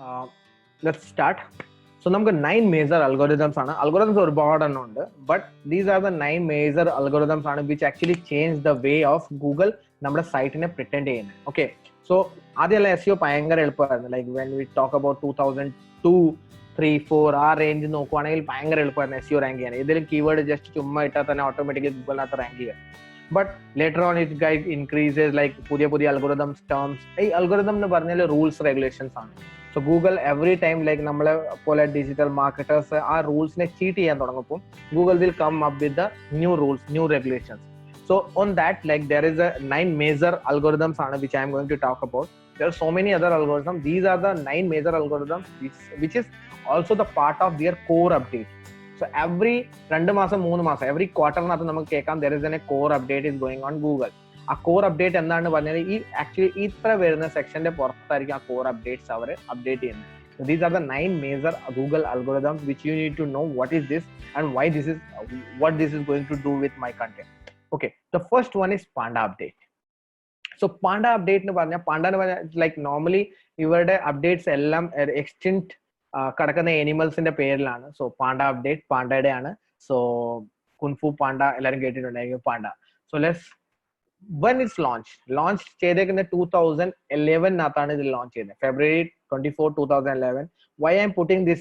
Uh, let's start. So നമുക്ക് 9 major algorithms ആണ്. Algorithms ഒരുപാടെണ്ണം ഉണ്ട്, but these are the 9 major algorithms ആണ് which actually change the way of Google നമ്മുടെ സൈറ്റിനെ പ്രിറ്റൻഡ് ചെയ്യുന്നത്. ഓക്കെ, സോ ആദ്യമല്ല SEO ഭയങ്കര എളുപ്പമായിരുന്നു. Like when we talk about 2002, 3, 4 ആ റേഞ്ച് നോക്കുവാണെങ്കിൽ ഭയങ്കര എളുപ്പമായിരുന്നു SEO റാങ്ക് ചെയ്യാൻ. ഏതെങ്കിലും കീവേഡ് ജസ്റ്റ് ചുമ്മാ ഇട്ടാൽ തന്നെ ഓട്ടോമാറ്റിക്കലി ഗൂഗിളിനകത്ത് റാങ്ക് ചെയ്യാം. But later on it guide increases, like പുതിയ അൽഗോരിതംസ് ടേംസ്. ഈ അൽഗോരിതം എന്ന് പറഞ്ഞാൽ റൂൾസ് റെഗുലേഷൻസ് ആണ്. So Google every time like നമ്മളെ പോലെ ഡിജിറ്റൽ മാർക്കറ്റേഴ്സ് ആ റൂൾസിനെ ചീറ്റ് ചെയ്യാൻ തുടങ്ങുമ്പോൾ Google will come up with the new rules, new regulations. So on that, like there is a 9 major algorithms which I am going to talk about. There are so many other algorithms. These are the 9 major algorithms which is also the part of their core update. So every 2 മാസം 3 മാസം every quarter nathu namak kekam there is a core update is going on Google. ആ core update എന്താണ് പറഞ്ഞാൽ ഈ actually ഇത്ര വരുന്ന സെക്ഷന്റെ പുറത്തായിരിക്കും ആ കോർ അപ്ഡേറ്റ്സ് അവർ അപ്ഡേറ്റ് ചെയ്യുന്നത്. So these are the 9 major Google algorithms which you need to know what is this and why this is what this is going to do with my content. Okay, the first one is Panda update. So Panda update എന്ന് പറഞ്ഞാൽ like normally ഇവരുടെ updates എല്ലാം എക്സ്റ്റിൻക്റ്റ് കിടക്കുന്ന എനിമൽസിന്റെ പേരിലാണ്. So Panda update പാണ്ടയുടെ ആണ്. So kung fu panda എല്ലാവരും കേട്ടിട്ടുണ്ടായിരിക്കും panda. So let's when it's launched ചെയ്തേക്കുന്നത് 2011 ഇത് ലോഞ്ച് ചെയ്തത്, February 24, 2011. why I'm putting this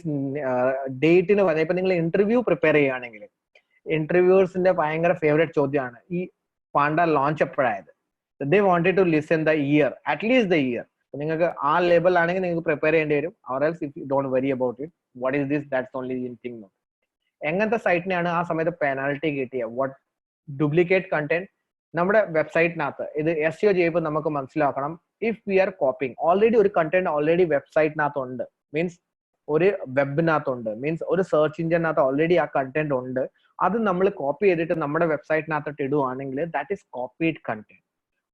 date എന്ന് പറഞ്ഞാൽ ഇപ്പൊ നിങ്ങൾ ഇന്റർവ്യൂ പ്രിപ്പയർ ചെയ്യുകയാണെങ്കിൽ ഇന്റർവ്യൂവേഴ്സിന്റെ ഭയങ്കര ഫേവറേറ്റ് ചോദ്യമാണ് ഈ പാണ്ട ലോഞ്ച് എപ്പോഴായത്. they wanted to listen the year, at least the year. നിങ്ങൾക്ക് ആ ലേബൽ ആണെങ്കിൽ നിങ്ങൾക്ക് പ്രിപ്പയർ ചെയ്യേണ്ടി വരും. or else if you don't worry about it, what is this, that's only thing. എങ്ങനത്തെ സൈറ്റിനെയാണ് ആ സമയത്ത് പെനാൽറ്റി കിട്ടിയത്? what duplicate content നമ്മുടെ വെബ്സൈറ്റിനകത്ത് ഇത് SEO ചെയ്യുമ്പോൾ നമുക്ക് മനസ്സിലാക്കണം, if we are copying already ഒരു കണ്ടന്റ് ഓൾറെഡി വെബ്സൈറ്റിനകത്തുണ്ട്, മീൻസ് ഒരു വെബിനകത്തുണ്ട്, മീൻസ് ഒരു സെർച്ച് എഞ്ചിനകത്ത് ഓൾറെഡി ആ കണ്ടന്റ് ഉണ്ട്, അത് നമ്മൾ കോപ്പി ചെയ്തിട്ട് നമ്മുടെ വെബ്സൈറ്റിനകത്തോട്ട് ഇടുവാണെങ്കിൽ that is copied content.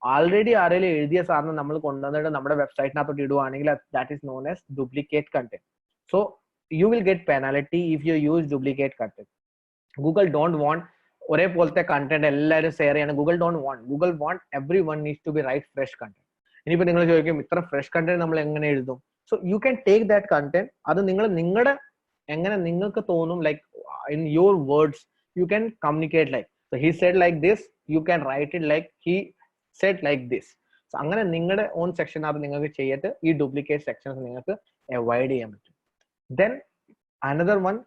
Already ആരെങ്കിലും എഴുതിയ സാധനം നമ്മൾ കൊണ്ടുവന്നിട്ട് നമ്മുടെ വെബ്സൈറ്റിനകത്തോട്ട് ഇടുവാണെങ്കിൽ that is known as duplicate content. So you will get penalty if you use duplicate content. Google don't want ഒരേപോലത്തെ കണ്ടന്റ് എല്ലാവരും ഷെയർ ചെയ്യണം. Google want every one needs to be write fresh content. ഇനിയിപ്പോ നിങ്ങൾ ചോദിക്കും ഇത്ര fresh content നമ്മൾ എങ്ങനെ എഴുതും? So you can take that content, അത് നിങ്ങളുടെ എങ്ങനെ നിങ്ങൾക്ക് തോന്നും, like in your words you can communicate like so he said like this, you can write it like he said like this. So അങ്ങനെ നിങ്ങളുടെ ഓൺ സെക്ഷനകത്ത് നിങ്ങൾക്ക് ചെയ്തിട്ട് ഈ ഡ്യൂപ്ലിക്കേറ്റ് സെക്ഷൻസ് നിങ്ങൾക്ക് അവോയ്ഡ് ചെയ്യാൻ പറ്റും. Then another one,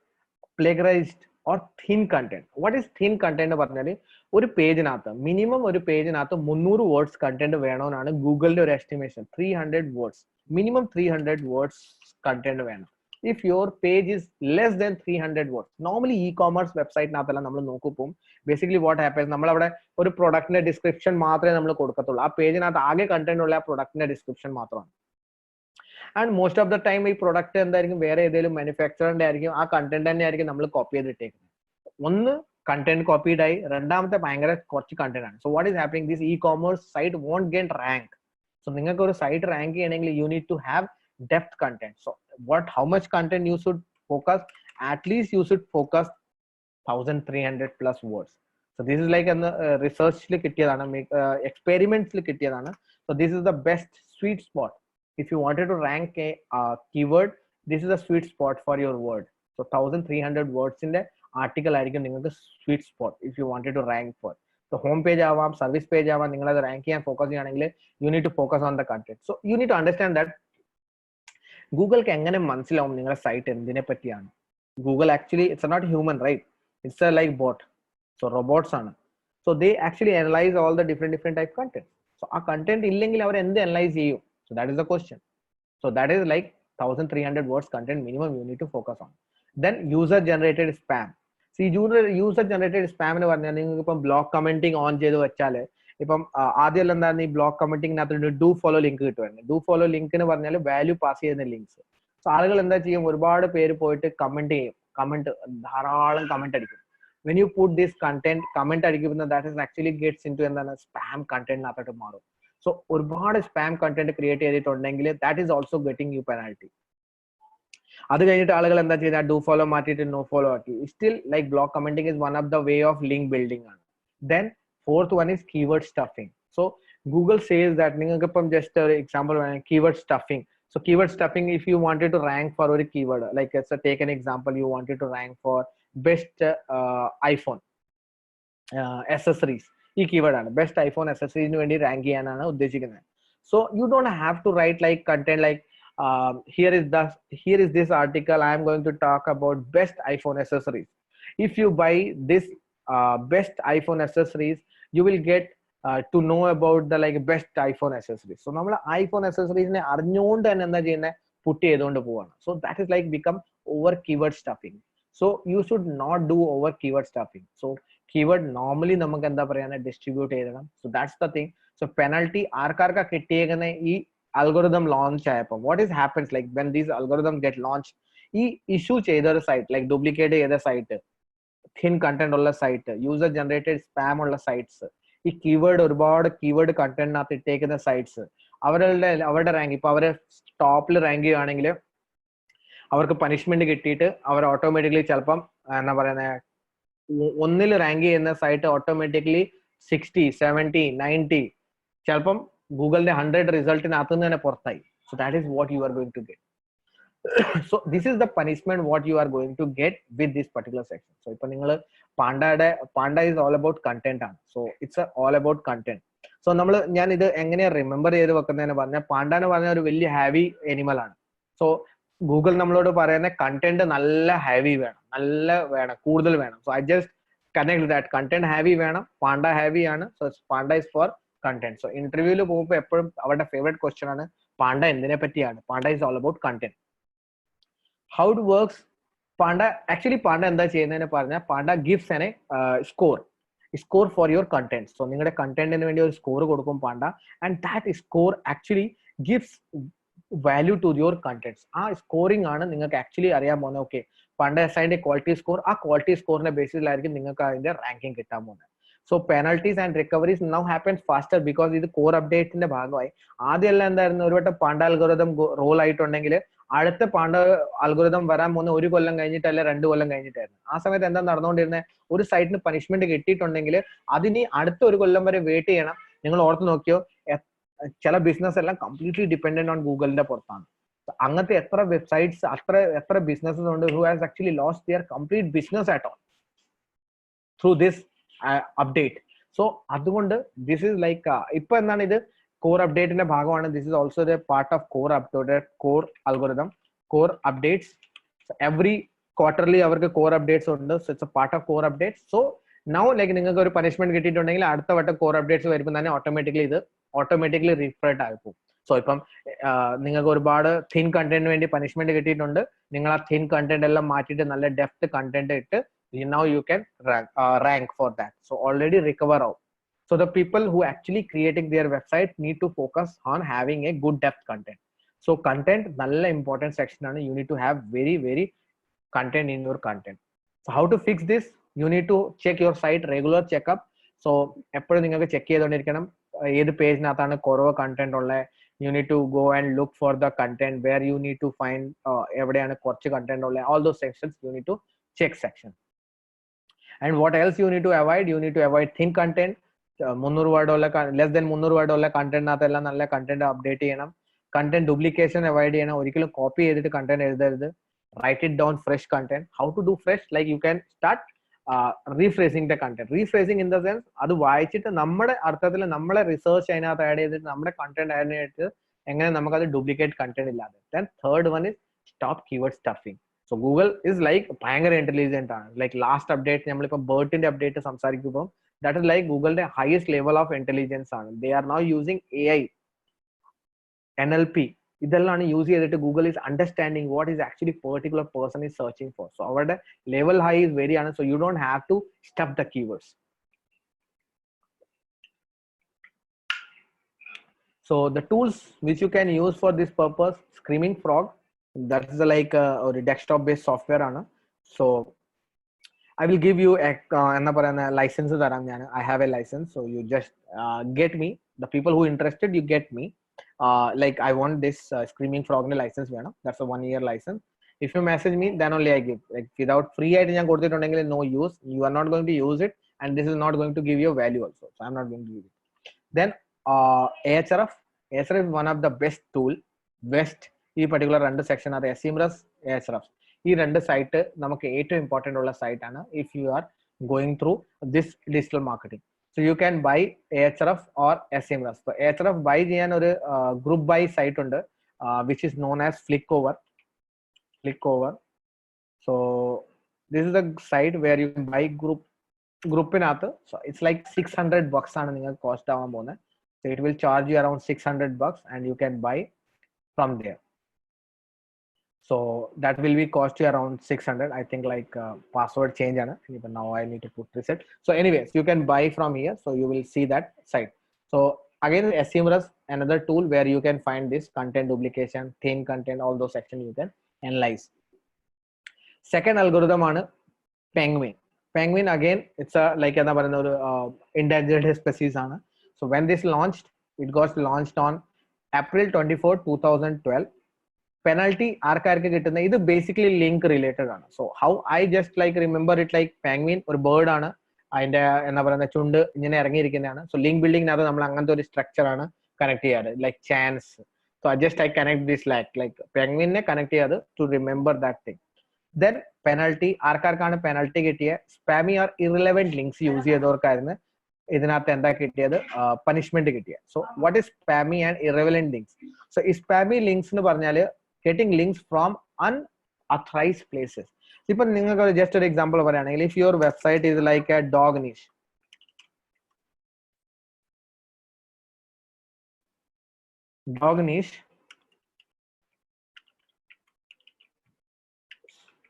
plagiarised or thin content. what is thin content എന്ന് പറഞ്ഞാൽ ഒരു പേജിനകത്ത് മിനിമം ഒരു പേജിനകത്ത് 300 വേർഡ്സ് കണ്ടന്റ് വേണമെന്നാണ് ഗൂഗിളിന്റെ ഒരു estimation. 300 words, minimum 300 words content വേണം. If your page is less than 300 words, normally e-commerce വെബ്സൈറ്റിനകത്തെല്ലാം നമ്മൾ നോക്കുമ്പോൾ ബേസിക്കലി വാട്ട് ഹാപ്പൻസ്, നമ്മളവിടെ ഒരു പ്രൊഡക്റ്റിന്റെ ഡിസ്ക്രിപ്ഷൻ മാത്രമേ നമ്മൾ കൊടുക്കത്തുള്ളൂ. ആ പേജിനകത്ത് ആകെ കണ്ടന്റ് ഉള്ള ആ പ്രൊഡക്റ്റിന്റെ ഡിസ്ക്രിപ്ഷൻ മാത്രമാണ്. And most of the time ഈ പ്രൊഡക്റ്റ് എന്തായിരിക്കും, വേറെ ഏതെങ്കിലും മാനുഫാക്ചറിന്റെ ആയിരിക്കും, ആ കണ്ടന്റ് തന്നെ ആയിരിക്കും നമ്മൾ കോപ്പി ചെയ്തിട്ടേക്കുന്നത്. ഒന്ന് കണ്ടന്റ് കോപ്പീഡ് ആയി, രണ്ടാമത്തെ ഭയങ്കര കുറച്ച് കണ്ടന്റ് ആണ്. So what is happening, this e-commerce site won't get rank. So നിങ്ങൾക്ക് ഒരു സൈറ്റ് റാങ്ക് ചെയ്യണമെങ്കിൽ you need to have depth content. So how much content you should focus? At least you should focus 1300+ words. So this is like റിസർച്ചിൽ കിട്ടിയതാണ്, എക്സ്പെരിമെന്റ്സിൽ കിട്ടിയതാണ്. So this is the best sweet spot. If you wanted to rank a keyword, this is a sweet spot for your word. So 1300 words in the article ആയിരിക്കും നിങ്ങൾക്ക് sweet spot if you wanted to rank for. So home page ആവാം, service page ആവാം, നിങ്ങൾ അത് rank ചെയ്യാൻ focus ചെയ്യുകയാണെങ്കിൽ you need to focus on the content. So you need to understand that ഗൂഗിൾക്ക് എങ്ങനെ മനസ്സിലാവും നിങ്ങളുടെ സൈറ്റ് എന്തിനെ പറ്റിയാണ്. Google actually it's not human, right? It's a like bot. So robots ആണ്. So they actually analyse all the different type content. So ആ content ഇല്ലെങ്കിൽ അവർ എന്ത് അനലൈസ് ചെയ്യും? So that is the question. So that is like 1300 words content minimum you need to focus on. Then user generated spam. See user generated spam എന്ന് പറഞ്ഞാൽ നിങ്ങൾക്ക് ഇപ്പം block commenting on ചെയ്ത് വെച്ചാല് ഇപ്പം ആദ്യം എന്താണ് ഈ ബ്ലോക്ക് കമന്റിങ്ങിനകത്ത് ഡു ഫോളോ ലിങ്ക് കിട്ടുമായിരുന്നു. ഡു ഫോളോ ലിങ്ക് എന്ന് പറഞ്ഞാൽ വാല്യൂ പാസ് ചെയ്യുന്ന ലിങ്ക്സ്. സോ ആളുകൾ എന്താ ചെയ്യും, ഒരുപാട് പേര് പോയിട്ട് കമന്റ് ചെയ്യും, ധാരാളം കമന്റ് അടിക്കും. when you put this content comment അടിക്കുന്ന that is actually gets into എന്താണ് സ്പാം കണ്ടന്റിനകത്തോട്ട് മാറും. സോ ഒരുപാട് സ്പാം കണ്ടന്റ് ക്രിയേറ്റ് ചെയ്തിട്ടുണ്ടെങ്കിൽ that is also getting you penalty. അത് കഴിഞ്ഞിട്ട് ആളുകൾ എന്താ ചെയ്യുക, ഡു ഫോളോ മാറ്റിയിട്ട് നോ ഫോളോ ആക്കി. Still like block commenting is one of the way of link building ആണ്. Then fourth one is keyword stuffing. So Google says that നിങ്ങൾക്ക് ഇപ്പം ജസ്റ്റ് ഒരു എക്സാമ്പിൾ വേണം, keyword stuffing. So keyword stuffing, if you wanted to rank for a keyword, like let's take an example, you wanted to rank for best iPhone accessories, ഈ keyword ആണ് best iPhone അക്സസറീസിന് വേണ്ടി rank ചെയ്യാനാണ് ഉദ്ദേശിക്കുന്നത്. So you don't have to write like content like here is this article I am going to talk about best iPhone accessories. If you buy this best iPhone accessories, you will get to know about the like best iPhone accessories. So നമ്മൾ iPhone അക്സസറീസിനെ അറിഞ്ഞുകൊണ്ട് തന്നെ എന്താ ചെയ്യുന്നത്, put ചെയ്തുകൊണ്ട് പോവാണ്. So that is like become over keyword stuffing. So you should not do over keyword stuffing. So keyword normally നമുക്ക് എന്താ പറയാ ഡിസ്ട്രിബ്യൂട്ട് ചെയ്യണം. So that's the thing. So penalty ആർക്കാർക്കാ കിട്ടിയേക്കുന്ന ഈ algorithm launch ആയപ്പോൾ what is happens like when these algorithms get launched, ഈ issue ചെയ്ത ഒരു സൈറ്റ് ലൈക്ക് ഡ്യൂപ്ലിക്കേറ്റ് ചെയ്ത സൈറ്റ്, തിൻ കണ്ടന്റ് ഉള്ള സൈറ്റ്, യൂസർ ജനറേറ്റഡ് സ്പാം ഉള്ള സൈറ്റ്സ്, ഈ കീവേഡ് ഒരുപാട് കീവേഡ് കണ്ടന്റിനകത്ത് ഇട്ടേക്കുന്ന സൈറ്റ്സ്, അവരുടെ റാങ്ക് ഇപ്പൊ അവര് ടോപ്പിൽ റാങ്ക് ചെയ്യുകയാണെങ്കിൽ അവർക്ക് പനിഷ്മെന്റ് കിട്ടിയിട്ട് അവർ ഓട്ടോമാറ്റിക്കലി ചിലപ്പം എന്താ പറയുന്നത് ഒന്നിൽ റാങ്ക് ചെയ്യുന്ന സൈറ്റ് ഓട്ടോമാറ്റിക്കലി 60, 70, 90 ചിലപ്പം ഗൂഗിളിന്റെ 100 റിസൾട്ടിനകത്ത് നിന്ന് തന്നെ പുറത്തായി. So that is what you are going to get. So this is the punishment what you are going to get with this particular section. So ഇപ്പൊ നിങ്ങൾ panda is all about content ആണ്. So it's all about content. So ഞാൻ ഇത് എങ്ങനെയാ remember ചെയ്ത് വെക്കുന്നതെന്ന് പറഞ്ഞാൽ, Panda എന്ന് പറഞ്ഞ ഒരു വലിയ ഹാവി എനിമൽ ആണ്. സോ ഗൂഗിൾ നമ്മളോട് പറയുന്ന കണ്ടന്റ് നല്ല ഹാവി വേണം, നല്ല വേണം, കൂടുതൽ വേണം. So I just connect that content heavy വേണം, പാണ്ട ഹാവി ആണ്. So Panda is for content. So ഇന്റർവ്യൂവിൽ പോകുമ്പോൾ എപ്പോഴും അവരുടെ ഫേവറേറ്റ് ക്വസ്റ്റ്യൻ ആണ് പാണ്ട എന്തിനെ പറ്റിയാണ്. Panda is all about content. How it works panda actually panda എന്താ ചെയ്യുന്നതെന്ന് പറഞ്ഞാൽ, panda gives an score for your content. So നിങ്ങളുടെ കണ്ടന്റിന് വേണ്ടി ഒരു സ്കോർ കൊടുക്കും panda, and that score actually gives value to your contents. ആ സ്കോറിംഗ് ആണ് നിങ്ങൾക്ക് ആക്ച്വലി അറിയാൻ പോകുന്നത്. Okay, panda assigned quality score, ആ ക്വാളിറ്റി സ്കോറിന്റെ ബേസിസിലായിരിക്കും നിങ്ങൾക്ക് അതിന്റെ റാങ്കിങ് കിട്ടാൻ പോകുന്നത്. So penalties and recoveries now happens faster because ഇത് കോർ അപ്ഡേറ്റിന്റെ ഭാഗമായി. ആദ്യമെല്ലാം എന്തായിരുന്നു, ഒരു വട്ടം പാണ്ട അൽഗോരിതം റോൾ ആയിട്ടുണ്ടെങ്കിൽ അടുത്ത പാണ്ട അൽഗോരിതം വരാൻ പോകുന്ന 1 കൊല്ലം കഴിഞ്ഞിട്ടല്ല 2 കൊല്ലം കഴിഞ്ഞിട്ടായിരുന്നു. ആ സമയത്ത് എന്താ നടന്നുകൊണ്ടിരുന്നത്, ഒരു സൈറ്റിന് പനിഷ്മെന്റ് കിട്ടിയിട്ടുണ്ടെങ്കിൽ അതിന് അടുത്ത 1 കൊല്ലം വരെ വെയിറ്റ് ചെയ്യണം. നിങ്ങൾ ഓർത്ത് നോക്കിയോ, ചില ബിസിനസ് എല്ലാം കംപ്ലീറ്റ്ലി ഡിപെൻഡന്റ് ഓൺ ഗൂഗിളിന്റെ പുറത്താണ്. അങ്ങനത്തെ എത്ര വെബ്സൈറ്റ്സ്, എത്ര ബിസിനസ്സസ് ഉണ്ട് who has actually lost their complete business at all through this update. So അതുകൊണ്ട് ദിസ് ഈസ് ലൈക്ക് ഇപ്പൊ എന്താണ്, ഇത് കോർ അപ്ഡേറ്റിന്റെ ഭാഗമാണ്. This is also the part of core algorithm, core updates. Every quarterly അവർക്ക് core updates ഉണ്ട്. So it's a part of core updates. So now like നിങ്ങൾക്ക് ഒരു പനിഷ്മെന്റ് കിട്ടിയിട്ടുണ്ടെങ്കിൽ അടുത്ത വട്ടം കോർ അപ്ഡേറ്റ്സ് വരുമ്പോൾ തന്നെ ഓട്ടോമാറ്റിക്കലി റീഫ്രഷ് ആയിപ്പോകും. സോ ഇപ്പം നിങ്ങൾക്ക് ഒരുപാട് തിൻ കണ്ടന്റിന് വേണ്ടി പനിഷ്മെന്റ് കിട്ടിയിട്ടുണ്ട്, നിങ്ങൾ ആ തിൻ കണ്ടന്റ് എല്ലാം മാറ്റിയിട്ട് നല്ല ഡെപ്ത് കണ്ടന്റ് ഇട്ട് now you can rank for that. So already recover out. So the people who actually creating their website need to focus on having a good depth content. So content nalla important section aanu. You need to have very content in your content. So how to fix this? You need to check your site, regular checkup. So eppozhum ningalku check cheyidondirikkanam ഏത് പേജിനകത്താണ് കുറവ് content ഉള്ളത്. You need to go and look for the content where you need to find എവിടെയാണ് കുറച്ച് content ഉള്ളത്. All those sections you need to check section. And what else you need to avoid? You need to avoid thin content. 300 word ഉള്ള less than 300 word ഉള്ള കണ്ടന്റിനകത്തെല്ലാം നല്ല content update ചെയ്യണം. Content duplication avoid ചെയ്യണം. ഒരിക്കലും copy ചെയ്തിട്ട് content എഴുതരുത്. Write it down fresh content. How to do fresh? Like you can start rephrasing the content. Rephrasing in the sense അത് വായിച്ചിട്ട് നമ്മുടെ അർത്ഥത്തിൽ നമ്മളെ റിസർച്ച് അതിനകത്ത് ആഡ് ചെയ്തിട്ട് നമ്മുടെ കണ്ടന്റ് ആഡ് ചെയ്തിട്ട് എങ്ങനെ നമുക്കത് ഡ്യൂപ്ലിക്കേറ്റ് കണ്ടന്റ് ഇല്ലാതെ. Then third one is stop keyword stuffing. So Google is like ഭയങ്കര ഇന്റലിജന്റ് ആണ്. ലൈക്ക് ലാസ്റ്റ് അപ്ഡേറ്റ് നമ്മളിപ്പോ ബേർട്ടിന്റെ അപ്ഡേറ്റ് സംസാരിക്കുമ്പോൾ ദാറ്റ് ഇസ് ലൈക്ക് ഗൂഗിളിന്റെ ഹയസ്റ്റ് ലെവൽ ഓഫ് ഇന്റലിജൻസ് ആണ്. They are now using AI, NLP ഇതെല്ലാം use ചെയ്തിട്ട് Google is understanding what is actually particular person is searching for. So അവരുടെ level high is very ആണ്. So you don't have to stuff the keywords. So the tools which you can use for this purpose, Screaming Frog, that is like a desktop based software ആണ്. So I will give you എന്താ പറയുന്ന licence തരാം ഞാൻ. I have a license, so you just get me. The people who interested, you get me. Like I want this Screaming Frog license വേണം. That's a 1-year license. If you message me, then only I give. Like without free ആയിട്ട് ഞാൻ കൊടുത്തിട്ടുണ്ടെങ്കിൽ no use. You are not going to use it, and this is not going to give you value also. So I'm not going to give it. Then Ahrefs is one of the best tool, best ഈ particular രണ്ട് section അത് എസ്ഇംറസ് എച്ച്റഫ് ഈ രണ്ട് site നമുക്ക് ഏറ്റവും important ഉള്ള site ആണ് if you are going through this digital marketing. So you can buy എച്ച്റഫ് ഓർ എസ്ഇംറസ്. സോ എച്ച്റഫ് ബൈ ചെയ്യാൻ ഒരു ഗ്രൂപ്പ് ബൈ സൈറ്റ് ഉണ്ട് which is known as Flickover. So this is the site where you can buy ഗ്രൂപ്പിനകത്ത്. So it's like $600 ആണ് നിങ്ങൾക്ക് cost ആവാൻ പോകുന്നത്. So it will charge you around $600 and you can buy from there. So that will be cost you around 600. I think like password change ana. Even now I need to put reset. So anyways, you can buy from here. So you will see that site. So again, SEMrush, another tool where you can find this content duplication, thin content, all those sections you can analyze. Second algorithm ആണ് Penguin. Penguin again, it's a like എന്താ പറയുന്ന ഒരു endangered species ആണ്. So when this launched, it got launched on April 24, 2012. Penalty ആർക്കാർക്ക് കിട്ടുന്ന ഇത് basically link related ആണ്. So how I just like remember it like penguin ഒരു bird ആണ്, അതിന്റെ എന്താ പറയുന്ന ചുണ്ട് ഇങ്ങനെ ഇറങ്ങിയിരിക്കുന്നതാണ്. സോ ലിങ്ക് ബിൽഡിങ്ങിനകത്ത് നമ്മൾ അങ്ങനത്തെ ഒരു സ്ട്രക്ചർ ആണ് കണക്ട് ചെയ്യാറ് like chance. So just I connect this like പെൻഗ്വിനെ കണക്ട് ചെയ്യാതെ to remember that thing. Then penalty ആർക്കാർക്കാണ് പെനൽറ്റി കിട്ടിയ spammy or irrelevant links use ചെയ്തവർക്കായിരുന്നു ഇതിനകത്ത് എന്താ കിട്ടിയത് പനിഷ്മെന്റ് കിട്ടിയത്. So what is spammy and irrelevant links? So ഈ സ്പാമി ലിങ്ക്സ് എന്ന് പറഞ്ഞാൽ getting links from unauthorized places. ഇപ്പൊ നിങ്ങൾക്ക് ജസ്റ്റ് ഒരു എക്സാമ്പിൾ പറയുകയാണെങ്കിൽ if your website is like a dog niche,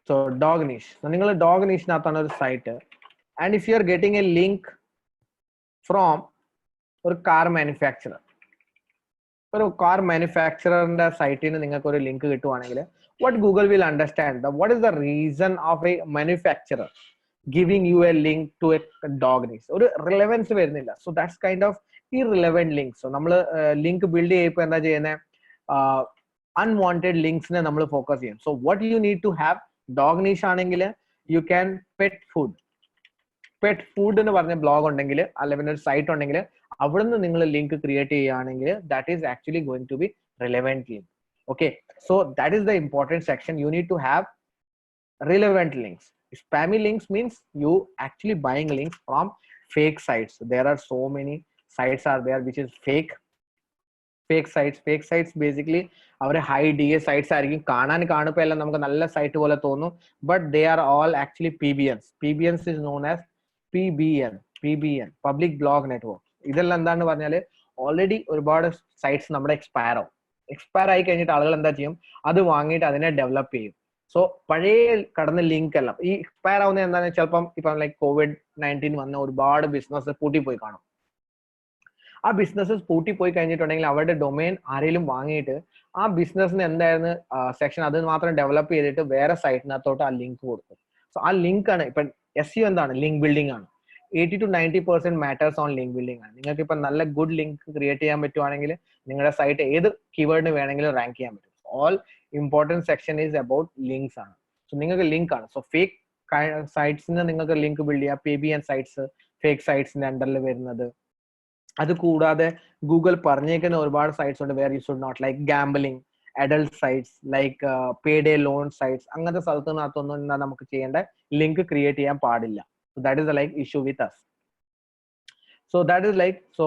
so dog niche, so നിങ്ങൾ dog niche നകത്താണ് ഒരു site and if you are getting a link from ഒരു കാർ മാനുഫാക്ചറർ, ഒരു car മാനുഫാക്ചററിന്റെ സൈറ്റിൽ നിന്ന് നിങ്ങൾക്ക് ഒരു ലിങ്ക് കിട്ടുവാണെങ്കിൽ what Google will understand that what is the reason of a manufacturer giving you a link to a dog niche. ഒരു relevance വരുന്നില്ല. So that's kind of irrelevant links. So നമ്മൾ ലിങ്ക് ബിൽഡ് ചെയ്യുമ്പോൾ എന്താ ചെയ്യുന്നത്, unwanted ലിങ്ക്സിനെ നമ്മൾ focus ചെയ്യും. So what you need to have, dog niche ആണെങ്കിൽ you can pet food എന്ന് പറഞ്ഞ ബ്ലോഗ് ഉണ്ടെങ്കിൽ അല്ലെങ്കിൽ ഒരു സൈറ്റ് ഉണ്ടെങ്കിൽ അവിടുന്ന് നിങ്ങൾ ലിങ്ക് ക്രിയേറ്റ് ചെയ്യുകയാണെങ്കിൽ that is actually going to be relevant link. Okay, so that is the important section. You need to have relevant links. Spammy links means you actually buying links from fake sites. There are so many sites are there which is fake sites basically അവരെ hide ചെയ്യ sites ആയിരിക്കും. കാണുമ്പോൾ എല്ലാം നമുക്ക് നല്ല site പോലെ തോന്നും, but they are all actually PBNs is known as PBN public blog network. ഇതെല്ലാം എന്താന്ന് പറഞ്ഞാല് ഓൾറെഡി ഒരുപാട് സൈറ്റ്സ് നമ്മുടെ എക്സ്പയർ ആയി കഴിഞ്ഞിട്ട് ആളുകൾ എന്താ ചെയ്യും, അത് വാങ്ങിയിട്ട് അതിനെ ഡെവലപ്പ് ചെയ്യും. സോ പഴയ കടന്ന ലിങ്ക് എല്ലാം ഈ എക്സ്പയർ ആവുന്നത് എന്താണെന്ന് ചിലപ്പം ഇപ്പം ലൈക്ക് COVID-19 വന്ന ഒരുപാട് ബിസിനസ് പൂട്ടിപ്പോയി കാണും. ആ ബിസിനസ്സസ് പൂട്ടിപ്പോയി കഴിഞ്ഞിട്ടുണ്ടെങ്കിൽ അവരുടെ ഡൊമൈൻ ആരെങ്കിലും വാങ്ങിയിട്ട് ആ ബിസിനസ്സിന് എന്തായിരുന്നു സെക്ഷൻ അത് മാത്രം ഡെവലപ്പ് ചെയ്തിട്ട് വേറെ സൈറ്റിനകത്തോട്ട് ആ ലിങ്ക് കൊടുക്കും. സോ ആ ലിങ്ക് ആണ് ഇപ്പം SEO എന്താണ്, ലിങ്ക് ബിൽഡിംഗ് ആണ്. 80 to 90% matters on link building ആണ്. നിങ്ങൾക്ക് ഇപ്പം നല്ല ഗുഡ് ലിങ്ക് ക്രിയേറ്റ് ചെയ്യാൻ പറ്റുവാണെങ്കിൽ നിങ്ങളുടെ സൈറ്റ് ഏത് കീവേഡിന് വേണമെങ്കിലും റാങ്ക് ചെയ്യാൻ പറ്റും. All important section is about links ആണ്. സോ നിങ്ങൾക്ക് ലിങ്ക് ആണ്. സോ ഫേക്ക് സൈറ്റ്സിന് നിങ്ങൾക്ക് ലിങ്ക് ബിൽഡ് ചെയ്യാം. PBN സൈറ്റ്സ് ഫേക്ക് സൈറ്റ്സിന്റെ അണ്ടറിൽ വരുന്നത്. അത് കൂടാതെ ഗൂഗിൾ പറഞ്ഞേക്കുന്ന ഒരുപാട് സൈറ്റ്സ് ഉണ്ട് where you should not, like gambling, adult sites, like payday loan sites. അങ്ങനത്തെ സ്ഥലത്തിനകത്തൊന്നും എന്താ നമുക്ക് ചെയ്യേണ്ട, ലിങ്ക് ക്രിയേറ്റ് ചെയ്യാൻ പാടില്ല. So that is the like issue with us. So that is like, so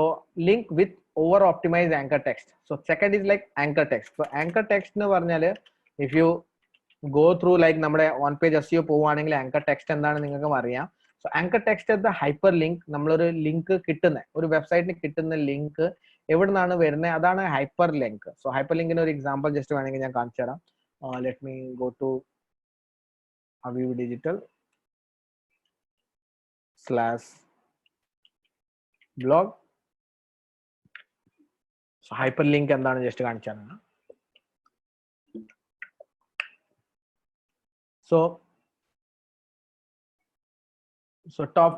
link with over optimized anchor text. So second is like anchor text. So anchor text nu പറഞ്ഞാൽ if you go through like നമ്മുടെ on page SEO പോവുകയാണെങ്കിൽ anchor text എന്താണെന്ന് നിങ്ങൾക്ക് അറിയാം. So anchor text എന്ന hyperlink, നമ്മളൊരു link കിട്ടുന്ന ഒരു വെബ്സൈറ്റിന് കിട്ടുന്ന ലിങ്ക് എവിടെ നിന്നാണ് വരുന്നത്, അതാണ് ഹൈപ്പർ ലിങ്ക്. സോ ഹൈപ്പർ ലിങ്കിന് ഒരു എക്സാമ്പിൾ ജസ്റ്റ് വേണമെങ്കിൽ ഞാൻ കാണിച്ചു തരാം. Let me go to Avyu digital /blog. So hyperlink എന്താണ് ജസ്റ്റ് കാണിച്ചു തരാം. So top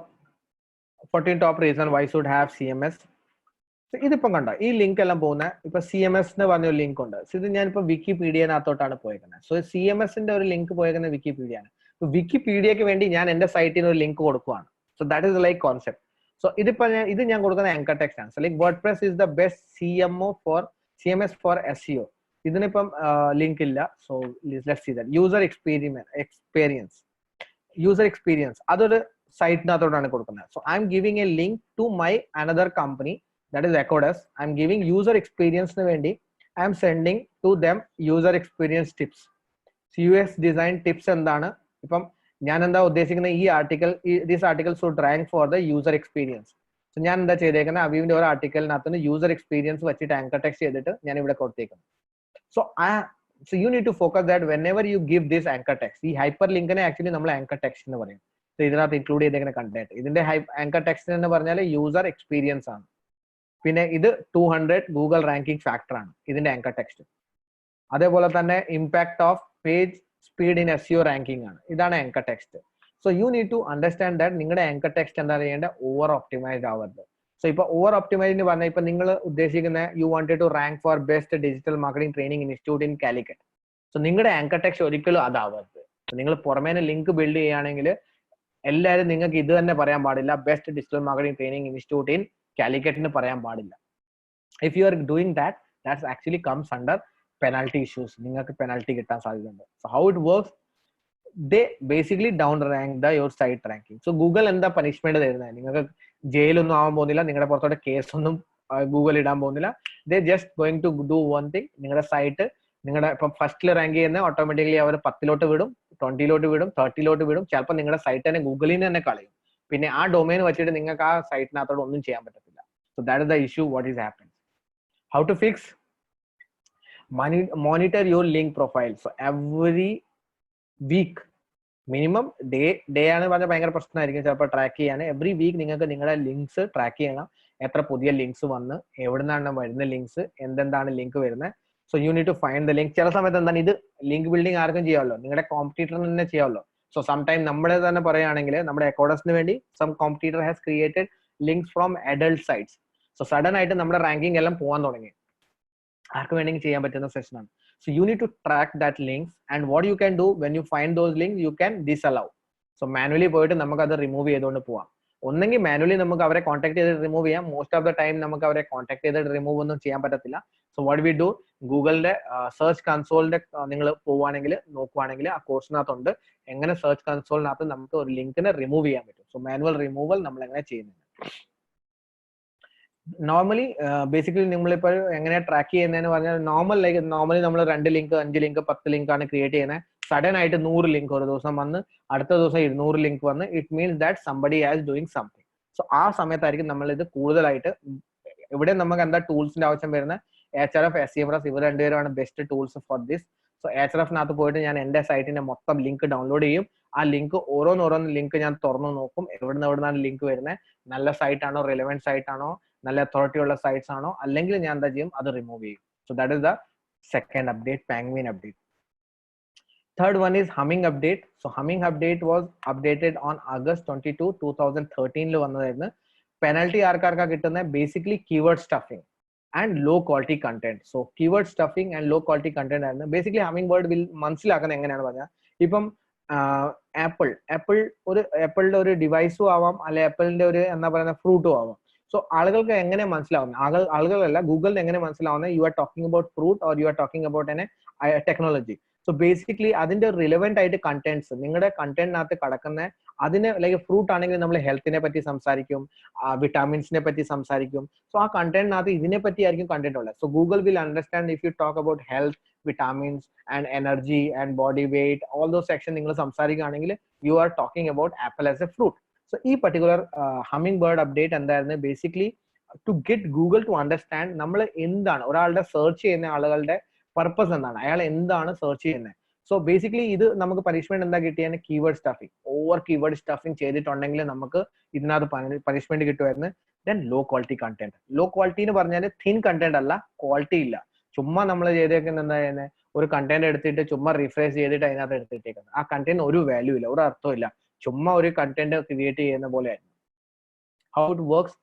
14 top reason why should have CMS. So ഇതിപ്പം കണ്ട ഈ ലിങ്ക് എല്ലാം പോകുന്ന ഇപ്പൊ CMS എന്ന് പറഞ്ഞൊരു ലിങ്ക് ഉണ്ട്. സോ ഇത് ഞാനിപ്പോ വിക്കിപീഡിയനകത്തോട്ടാണ് പോയേക്കുന്നത്. സോ CMSന്റെ ഒരു ലിങ്ക് പോയേക്കുന്നത് വിക്കിപീഡിയാണ്. സോ വിക്കിപീഡിയക്ക് വേണ്ടി ഞാൻ എന്റെ സൈറ്റിൽ നിന്ന് ഒരു ലിങ്ക് കൊടുക്കുവാണ്. So that is like concept. So ഇതിപ്പോ ഇത് ഞാൻ കൊടുക്കുന്ന ആങ്കർ ടെക്സ്റ്റ് ആണ്. So like WordPress is the best CMS for SEO. ഇതിനിപ്പം ലിങ്ക് ഇല്ല. So let's see that user experience അതൊരു സൈറ്റിനകത്തോടാണ് കൊടുക്കുന്നത്. So I'm giving a link to my another company that is Ecodus. I'm giving user എക്സ്പീരിയൻസിന് വേണ്ടി I'm sending to them user experience tips. UX design tips എന്താണ്, ഇപ്പം ഞാൻ എന്താ ഉദ്ദേശിക്കുന്നത്, ഈ article this article should rank for the user experience. So ഞാൻ എന്താ ചെയ്തേക്കുന്നത്, അവീവിന്റെ ഒരു ആർട്ടിക്കലിനകത്ത് യൂസർ എക്സ്പീരിയൻസ് വെച്ചിട്ട് ആങ്കർ ടെക്സ്റ്റ് ചെയ്തിട്ട് ഞാൻ ഇവിടെ കൊടുത്തേക്കുന്നു. So you need to focus that whenever you give this anchor text, ഈ ഹൈപ്പർ ലിങ്കിനെ ആക്ച്വലി നമ്മൾ ആങ്കർ ടെക്സ്റ്റ് എന്ന് പറയും. സോ ഇതിനകത്ത് ഇൻക്ലൂഡ് ചെയ്തേക്കുന്ന കണ്ടന്റ്, ഇതിന്റെ ആങ്കർ ടെക്സ്റ്റ് എന്ന് പറഞ്ഞാൽ യൂസർ എക്സ്പീരിയൻസ് ആണ്. പിന്നെ ഇത് 200 ഗൂഗിൾ റാങ്കിങ് ഫാക്ടർ ആണ് ഇതിന്റെ ആങ്കർ ടെക്സ്റ്റ്. അതേപോലെ തന്നെ impact of page speed in SEO ranking ആണ്, ഇതാണ് anchor text. So you need to understand that നിങ്ങളുടെ ആങ്കർ ടെക്സ്റ്റ് എന്താ ചെയ്യേണ്ടത്, ഓവർ ഒപ്റ്റിമൈസ്ഡ് ആവരുത്. സോ ഇപ്പൊ ഓവർ ഒപ്റ്റിമൈസ് എന്ന് പറഞ്ഞാൽ ഇപ്പൊ നിങ്ങൾ ഉദ്ദേശിക്കുന്ന you wanted to rank for best digital marketing training institute in Calicut. So നിങ്ങളുടെ ആങ്കർ ടെക്സ്റ്റ് ഒരിക്കലും അതാവരുത്. നിങ്ങൾ പുറമേനെ ലിങ്ക് ബിൽഡ് ചെയ്യുകയാണെങ്കിൽ എല്ലാവരും നിങ്ങൾക്ക് ഇത് തന്നെ പറയാൻ പാടില്ല, best digital marketing training institute in കാലിക്കറ്റിന് പറയാൻ പാടില്ല. If you are doing that's actually comes under penalty issues, നിങ്ങൾക്ക് പെനാൽറ്റി കിട്ടാൻ സാധ്യതയുണ്ട്. So how it works, they basically down rank your site ranking. So Google എന്താ പണിഷ്മെന്റ് തരുന്നത്, നിങ്ങൾക്ക് ജയിലൊന്നും ആവാൻ പോകുന്നില്ല, നിങ്ങളുടെ പുറത്തോടെ കേസൊന്നും ഗൂഗിൾ ഇടാൻ പോകുന്നില്ല. They just going to do one thing, നിങ്ങളുടെ സൈറ്റ് നിങ്ങളുടെ ഇപ്പം ഫസ്റ്റിൽ റാങ്ക് ചെയ്യുന്ന ഓട്ടോമാറ്റിക്കലി അവർ 10 വിടും, 20 വിടും, 30 വിടും. ചിലപ്പോൾ നിങ്ങളുടെ സൈറ്റ് തന്നെ ഗൂഗിളിൽ നിന്ന് തന്നെ കളയും. പിന്നെ ആ ഡൊമൈൻ വെച്ചിട്ട് നിങ്ങൾക്ക് ആ സൈറ്റിനകത്തോട് ഒന്നും ചെയ്യാൻ പറ്റത്തില്ല. So that is the issue what is happen. How to fix, monitor your link profile. So every week, minimum day ആണ് പറഞ്ഞാൽ ഭയങ്കര പ്രശ്നമായിരിക്കും ചിലപ്പോൾ ട്രാക്ക് ചെയ്യാൻ. എവറി വീക്ക് നിങ്ങൾക്ക് നിങ്ങളുടെ ലിങ്ക്സ് ട്രാക്ക് ചെയ്യണം, എത്ര പുതിയ ലിങ്ക്സ് വന്ന്, എവിടെ നിന്നാണ് വരുന്ന ലിങ്ക്സ്, എന്തെന്താണ് ലിങ്ക് വരുന്നത്. So you need to find the link. ചില സമയത്ത് എന്താണ്, ഇത് ലിങ്ക് ബിൽഡിംഗ് ആർക്കും ചെയ്യാമല്ലോ, നിങ്ങളുടെ കോമ്പറ്റീറ്ററിന് തന്നെ ചെയ്യാമല്ലോ. സോ സം ടൈം നമ്മളെ തന്നെ പറയുകയാണെങ്കിൽ നമ്മുടെ അക്കോഡസിന് വേണ്ടി some competitor has created links from adult sites. So sudden ആയിട്ട് നമ്മുടെ റാങ്കിങ് എല്ലാം പോകാൻ തുടങ്ങി, ആർക്ക് വേണമെങ്കിൽ ചെയ്യാൻ പറ്റുന്ന സെഷൻ ആണ്. So you need to track that links and what you can do when you find those links, you can disavow. So manually പോയിട്ട് നമുക്ക് അത് റിമൂവ് ചെയ്തുകൊണ്ട് പോവാം. ഒന്നെങ്കിൽ മാനുവലി നമുക്ക് അവരെ കോൺടാക്ട് ചെയ്തിട്ട് റിമൂവ് ചെയ്യാം. മോസ്റ്റ് ഓഫ് ദ ടൈം നമുക്ക് അവരെ കോൺടാക്ട് ചെയ്തിട്ട് റിമൂവ് ഒന്നും ചെയ്യാൻ പറ്റത്തില്ല. സോ വാട്ട് വി ഡു, ഗൂഗിളിന്റെ സെർച്ച് കൺസോളിന്റെ നിങ്ങൾ പോവുകയാണെങ്കിൽ നോക്കുവാണെങ്കിൽ ആ കോഴ്സിനകത്തുണ്ട് എങ്ങനെ സെർച്ച് കൺസോളിനകത്ത് നമുക്ക് ഒരു ലിങ്കിനെ റിമൂവ് ചെയ്യാൻ പറ്റും. സോ മാനുവൽ റിമൂവൽ നമ്മൾ എങ്ങനെ ചെയ്യുന്നത്. നോർമലി ബേസിക്കലി നമ്മളിപ്പോ എങ്ങനെ ട്രാക്ക് ചെയ്യുന്നതെന്ന് പറഞ്ഞാൽ നോർമലി നമ്മൾ 2 ലിങ്ക് 5 ലിങ്ക് 10 ലിങ്ക് ആണ് ക്രിയേറ്റ് ചെയ്യുന്നത്. സഡൻ ആയിട്ട് 100 ലിങ്ക് ഒരു ദിവസം വന്ന്, അടുത്ത ദിവസം 200 ലിങ്ക് വന്ന്, it means that somebody has doing something. So ആ സമയത്തായിരിക്കും നമ്മൾ ഇത് കൂടുതലായിട്ട്, ഇവിടെ നമുക്ക് എന്താ ടൂൾസിന്റെ ആവശ്യം വരുന്നത്, Ahrefs, SEMrush, ഇവർ രണ്ടുപേരുമാണ് best tools for this. So Ahrefsനകത്ത് പോയിട്ട് ഞാൻ എന്റെ സൈറ്റിന്റെ മൊത്തം ലിങ്ക് ഡൗൺലോഡ് ചെയ്യും. ആ ലിങ്ക് ഓരോന്ന് ലിങ്ക് ഞാൻ തുറന്നു നോക്കും, എവിടുന്നാണ് ലിങ്ക് വരുന്നത്, നല്ല സൈറ്റ് ആണോ, റിലവൻറ്റ് സൈറ്റ് ആണോ, നല്ല അതോറിറ്റി ഉള്ള സൈറ്റ്സ് ആണോ, അല്ലെങ്കിൽ ഞാൻ എന്താ ചെയ്യും, അത് റിമൂവ് ചെയ്യും. So that is the second update, Penguin update. Third one is Humming update. So Humming update was updated on August 22, 2013 വന്നതായിരുന്നു. പെനൽറ്റി ആർക്കാർക്കാ കിട്ടുന്നത്, basically keyword stuffing and low quality content. So keyword stuffing and low quality content ആയിരുന്നു. Basically hummingbird will മനസ്സിലാക്കുന്നത് എങ്ങനെയാണ് പറഞ്ഞാൽ, ഇപ്പം ആപ്പിളിന്റെ ഒരു ഡിവൈസും ആവാം, അല്ലെ ആപ്പിളിന്റെ ഒരു എന്താ പറയുന്ന ഫ്രൂട്ടും ആവാം. സോ ആളുകൾക്ക് എങ്ങനെ മനസ്സിലാവുന്നത്, ആളുകളല്ല ഗൂഗിളിന് എങ്ങനെ മനസ്സിലാവുന്നത്, U are talking about fruit or you are talking about N technology. So basically അതിന്റെ റിലവന്റ് ആയിട്ട് കണ്ടന്റ്സ് നിങ്ങളുടെ കണ്ടന്റിനകത്ത് കടക്കുന്ന, അതിന് ലൈക്ക് ഫ്രൂട്ട് ആണെങ്കിൽ നമ്മൾ ഹെൽത്തിനെ പറ്റി സംസാരിക്കും, വിറ്റാമിൻസിനെ പറ്റി സംസാരിക്കും. സോ ആ കണ്ടന്റിനകത്ത് ഇതിനെ പറ്റി ആയിരിക്കും കണ്ടന്റ് ഉള്ളത്. So Google will understand if you talk about health, vitamins and energy and body weight, all those section നിങ്ങൾ സംസാരിക്കുകയാണെങ്കിൽ you are talking about apple as a fruit. So ഈ പർട്ടിക്കുലർ ഹമ്മിങ് ബേർഡ് അപ്ഡേറ്റ് എന്തായിരുന്നു, basically to get Google to understand നമ്മൾ എന്താണ്, ഒരാളുടെ search ചെയ്യുന്ന ആളുകളുടെ purpose എന്താണ്, അയാൾ എന്താണ് സെർച്ച് ചെയ്യുന്നത്. സോ ബേസിക്കലി ഇത് നമുക്ക് പണിഷ്മെന്റ് എന്താ കിട്ടിയാണ്, keyword stuffing. Over keyword stuffing ചെയ്തിട്ടുണ്ടെങ്കിൽ നമുക്ക് ഇതിനകത്ത് പണിഷ്മെന്റ് കിട്ടുമായിരുന്നു. Then low quality content. Low quality എന്ന് പറഞ്ഞാൽ തിൻ കണ്ടന്റ് അല്ല, ക്വാളിറ്റി ഇല്ല. ചുമ്മാ നമ്മൾ ചെയ്തേക്കുന്നത് എന്താ ചെയ്യുന്നത്, ഒരു കണ്ടന്റ് എടുത്തിട്ട് ചുമ്മാ റിഫ്രഷ് ചെയ്തിട്ട് അതിനകത്ത് എടുത്തിട്ടേക്കുന്നത്. ആ കണ്ടന്റ് ഒരു വാല്യൂ ഇല്ല, ഒരു അർത്ഥമില്ല, ചുമ്മാ ഒരു കണ്ടന്റ് ക്രിയേറ്റ് ചെയ്യുന്ന പോലെയായിരുന്നു. How it works,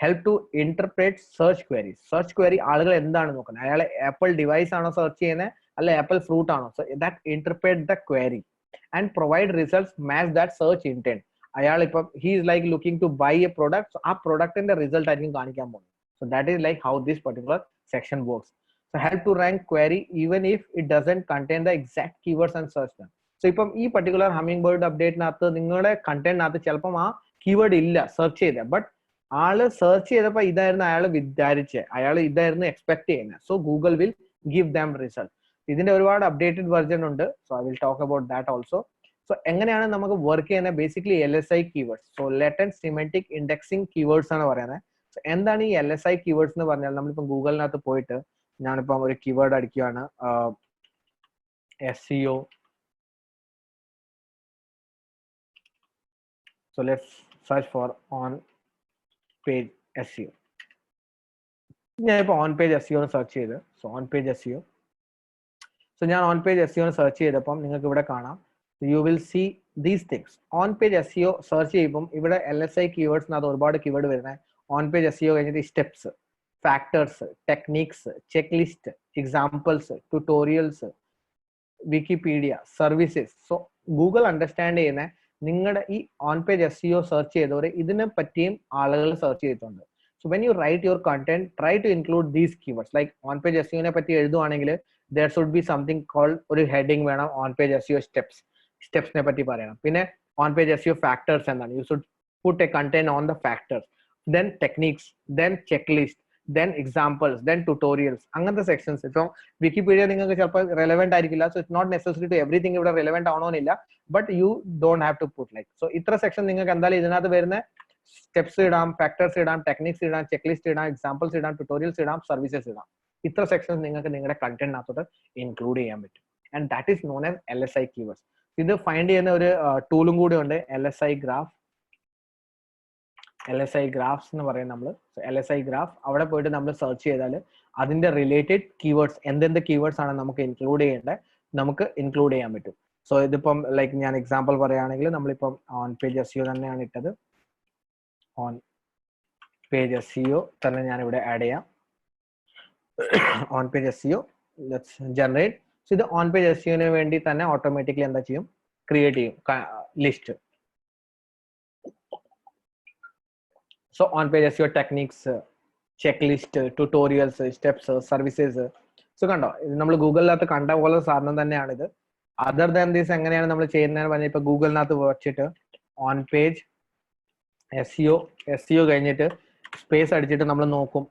help to interpret search queries. Search query ആളുകൾ എന്താണ് നോക്കുന്നത്, അയാൾ ആപ്പിൾ ഡിവൈസ് ആണോ സെർച്ച് ചെയ്യുന്നത്, അല്ല ആപ്പിൾ ഫ്രൂട്ട് ആണോ. So that interpret the query and provide results match that search intent. അയാൾ ഇപ്പം he is like looking to buy a product, ആ പ്രൊഡക്റ്റിന്റെ റിസൾട്ട് ആയിരിക്കും കാണിക്കാൻ പോകുന്നത്. So that is like how this particular section works. So help to rank query even if it doesn't contain the exact keywords and search them. So ഇപ്പം ഈ particular hummingbird updateനകത്ത് നിങ്ങളുടെ കണ്ടന്റിനകത്ത് ചിലപ്പം ആ കീവേഡ് ഇല്ല സെർച്ച് ചെയ്ത, ബട്ട് ആള് search ചെയ്തപ്പോൾ ഇതായിരുന്നു അയാൾ വിചാരിച്ചത്, അയാൾ ഇതായിരുന്നു എക്സ്പെക്ട് ചെയ്യുന്നത്. So Google will give them result. ഇതിന്റെ ഒരുപാട് അപ്ഡേറ്റഡ് വെർഷൻ ഉണ്ട്. So I will talk about that also. So എങ്ങനെയാണ് നമുക്ക് വർക്ക് ചെയ്യുന്നത്? Basically LSI keywords, so latent semantic indexing keywords ആണ് പറയുന്നത്. സോ എന്താണ് ഈ LSI കീവേഡ്സ് എന്ന് പറഞ്ഞാൽ, നമ്മളിപ്പോൾ ഗൂഗിളിനകത്ത് പോയിട്ട് ഞാനിപ്പം ഒരു കീവേഡ് അടിക്കുകയാണ്, SEO. So let's search for on page SEO. ഞാനിപ്പോൾ ഓൺ പേജ് SEO സെർച്ച് ചെയ്ത്, so on page SEO. So ഞാൻ ഓൺ പേജ് SEO സെർച്ച് ചെയ്തപ്പം നിങ്ങൾക്ക് ഇവിടെ കാണാം, you will see these things. On page SEO search ചെയ്യുമ്പം ഇവിടെ LSI കീവേഡ്സിനകത്ത് ഒരുപാട് കീവേഡ് വരുന്നത്. ഓൺ പേജ് SEO കഴിഞ്ഞിട്ട് steps, factors, techniques, check list, examples, tutorials, Wikipedia, services. So Google understand ചെയ്യുന്ന നിങ്ങളുടെ ഈ ഓൺ പേജ് SEO സെർച്ച് ചെയ്തവരെ ഇതിനെ പറ്റിയും ആളുകൾ സെർച്ച് ചെയ്തിട്ടുണ്ട്. So when you write your content, try to include these keywords. Like on page SEO പറ്റി എഴുതുവാണെങ്കിൽ there should be something called ഒരു ഹെഡിങ് വേണം, ഓൺ പേജ് SEO സ്റ്റെപ്സിനെ പറ്റി പറയണം. പിന്നെ ഓൺ പേജ് SEO ഫാക്ടേഴ്സ് എന്താണ്, you should put a content on the factors, then techniques, then check list, then examples, then tutorials, അങ്ങനത്തെ സെക്ഷൻസ്. ഇപ്പം Wikipedia നിങ്ങൾക്ക് ചിലപ്പോൾ റെലവെന്റ് ആയിരിക്കില്ല. So it's not necessary to everything ഇവിടെ റെലവെന്റ് ആവണമെന്നില്ല, but you don't have to put like. So ഇത്ര section നിങ്ങൾക്ക് എന്തായാലും ഇതിനകത്ത് വരുന്ന സ്റ്റെപ്സ് ഇടാം, ഫാക്ടേഴ്സ് ഇടാം, ടെക്നിക്സ് ഇടാം, ചെക്ക് ലിസ്റ്റ് ഇടാം, എക്സാമ്പിൾസ് ഇടാം, ട്യൂട്ടോറിയൽസ് ഇടാം, സർവീസസ് ഇടാം. ഇത്ര സെക്ഷൻസ് നിങ്ങൾക്ക് നിങ്ങളുടെ കണ്ടന്റിനകത്തോട്ട് ഇൻക്ലൂഡ് ചെയ്യാൻ പറ്റും. And that is known as LSI keywords. ഇത് ഫൈൻഡ് ചെയ്യുന്ന ഒരു ടൂളും കൂടി ഉണ്ട്, LSI ഗ്രാഫ്സ് എന്ന് പറയും നമ്മൾ. LSI ഗ്രാഫ്, അവിടെ പോയിട്ട് നമ്മൾ സെർച്ച് ചെയ്താൽ അതിന്റെ റിലേറ്റഡ് കീവേഡ്സ്, എന്തെന്ത് കീവേഡ്സ് ആണ് നമുക്ക് ഇൻക്ലൂഡ് ചെയ്യേണ്ടത്, നമുക്ക് ഇൻക്ലൂഡ് ചെയ്യാൻ പറ്റും. സോ ഇതിപ്പം ലൈക്ക് ഞാൻ എക്സാമ്പിൾ പറയുകയാണെങ്കിൽ നമ്മളിപ്പം ഓൺ പേജ് SEO തന്നെയാണ് ഇട്ടത്. ഓൺ പേജ് SEO തന്നെ ഞാൻ ഇവിടെ ആഡ് ചെയ്യാം. On page SEO let's generate. So ഇത് ഓൺ പേജ് SEO വേണ്ടി തന്നെ ഓട്ടോമാറ്റിക്കലി എന്താ ചെയ്യും, ക്രിയേറ്റ് ചെയ്യും list. So on page SEO techniques, checklist, tutorials, steps, services. So കണ്ടോ, ഇത് നമ്മൾ ഗൂഗിളിനകത്ത് കണ്ട പോലെ സാധനം തന്നെയാണ് ഇത്. അതർ ദാൻ ദിസ് എങ്ങനെയാണ് നമ്മൾ ചെയ്യുന്നതെന്ന് പറഞ്ഞാൽ, ഇപ്പൊ ഗൂഗിളിനകത്ത് വെച്ചിട്ട് ഓൺ പേജ് SEO കഴിഞ്ഞിട്ട് സ്പേസ് അടിച്ചിട്ട് നമ്മൾ നോക്കും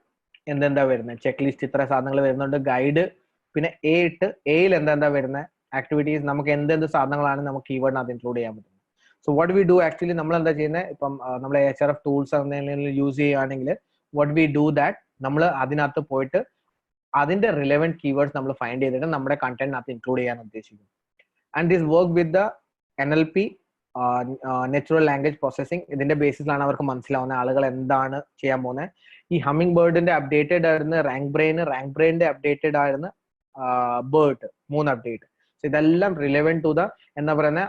എന്തെന്താ വരുന്നത്. ചെക്ക് ലിസ്റ്റ് ഇത്ര സാധനങ്ങൾ വരുന്നുണ്ട്, ഗൈഡ്, പിന്നെ എയിൽ എന്താ വരുന്നത് ആക്ടിവിറ്റീസ്, നമുക്ക് എന്തെന്ത് സാധനങ്ങളാണ് നമുക്ക് കീവേഡിനകത്ത് ഇൻക്ലൂഡ് ചെയ്യാൻ പറ്റുന്നത്. So what we do actually, നമ്മൾ എന്താ ചെയ്യുന്നത്, ഇപ്പം നമ്മൾ HRF ടൂൾസ് എന്തെങ്കിലും യൂസ് ചെയ്യുകയാണെങ്കിൽ വാട്ട് വി ഡു ദാറ്റ്, നമ്മൾ അതിനകത്ത് പോയിട്ട് അതിന്റെ റിലവൻറ്റ് കീവേഡ്സ് നമ്മൾ ഫൈൻഡ് ചെയ്തിട്ട് നമ്മുടെ കണ്ടന്റിനകത്ത് ഇൻക്ലൂഡ് ചെയ്യാൻ ഉദ്ദേശിക്കും. And this work with the NLP, natural language processing. ഇതിന്റെ ബേസിസിലാണ് അവർക്ക് മനസ്സിലാവുന്നത് ആളുകൾ എന്താണ് ചെയ്യാൻ പോകുന്നത്. ഈ ഹമ്മിങ് ബേർഡിന്റെ അപ്ഡേറ്റഡ് ആയിരുന്നു റാങ്ക് ബ്രെയിനിന്റെ അപ്ഡേറ്റഡ് ആയിരുന്നു ബേർഡ്, 3 അപ്ഡേറ്റ്. സോ ഇതെല്ലാം റിലവൻറ്റ് ടു ദ എന്താ പറയുന്ന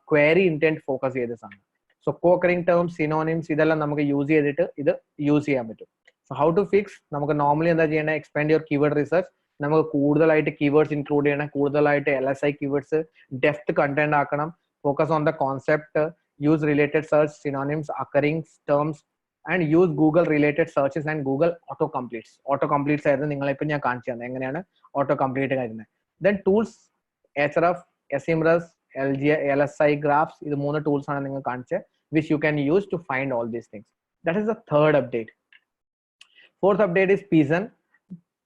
ക്വയറി ഇന്റന്റ് ഫോക്കസ് ചെയ്ത സാധനം. സോ കോക്കറിംഗ് ടേംസ്, സിനോണിംസ്, ഇതെല്ലാം നമുക്ക് യൂസ് ചെയ്തിട്ട് ഇത് യൂസ് ചെയ്യാൻ പറ്റും. സോ ഹൗ ടു ഫിക്സ്, നമുക്ക് നോർമലി എന്താ ചെയ്യേണ്ടത്, എക്സ്പാൻഡ് യുവർ കീവേഡ് റിസർച്ച്. നമുക്ക് കൂടുതലായിട്ട് കീവേഡ്സ് ഇൻക്ലൂഡ് ചെയ്യണം, കൂടുതലായിട്ട് LSI കീവേഡ്സ് ഡെപ്ത് കണ്ടന്റ് ആക്കണം. Focus on the concept, use related search, synonyms, occurring terms, and use Google related searches and Google autocompletes ആയിരുന്നു നിങ്ങളിപ്പോൾ ഞാൻ കാണിച്ചു തന്നെ എങ്ങനെയാണ് ഓട്ടോ കംപ്ലീറ്റ് വരുന്നത്. Then tools, HRF, SEMrush, LSI graphs, ഇത് 3 tools ആണ് നിങ്ങൾ കാണിച്ചത്, which you can use to find all these things. That is the third update. Fourth update is Peasant.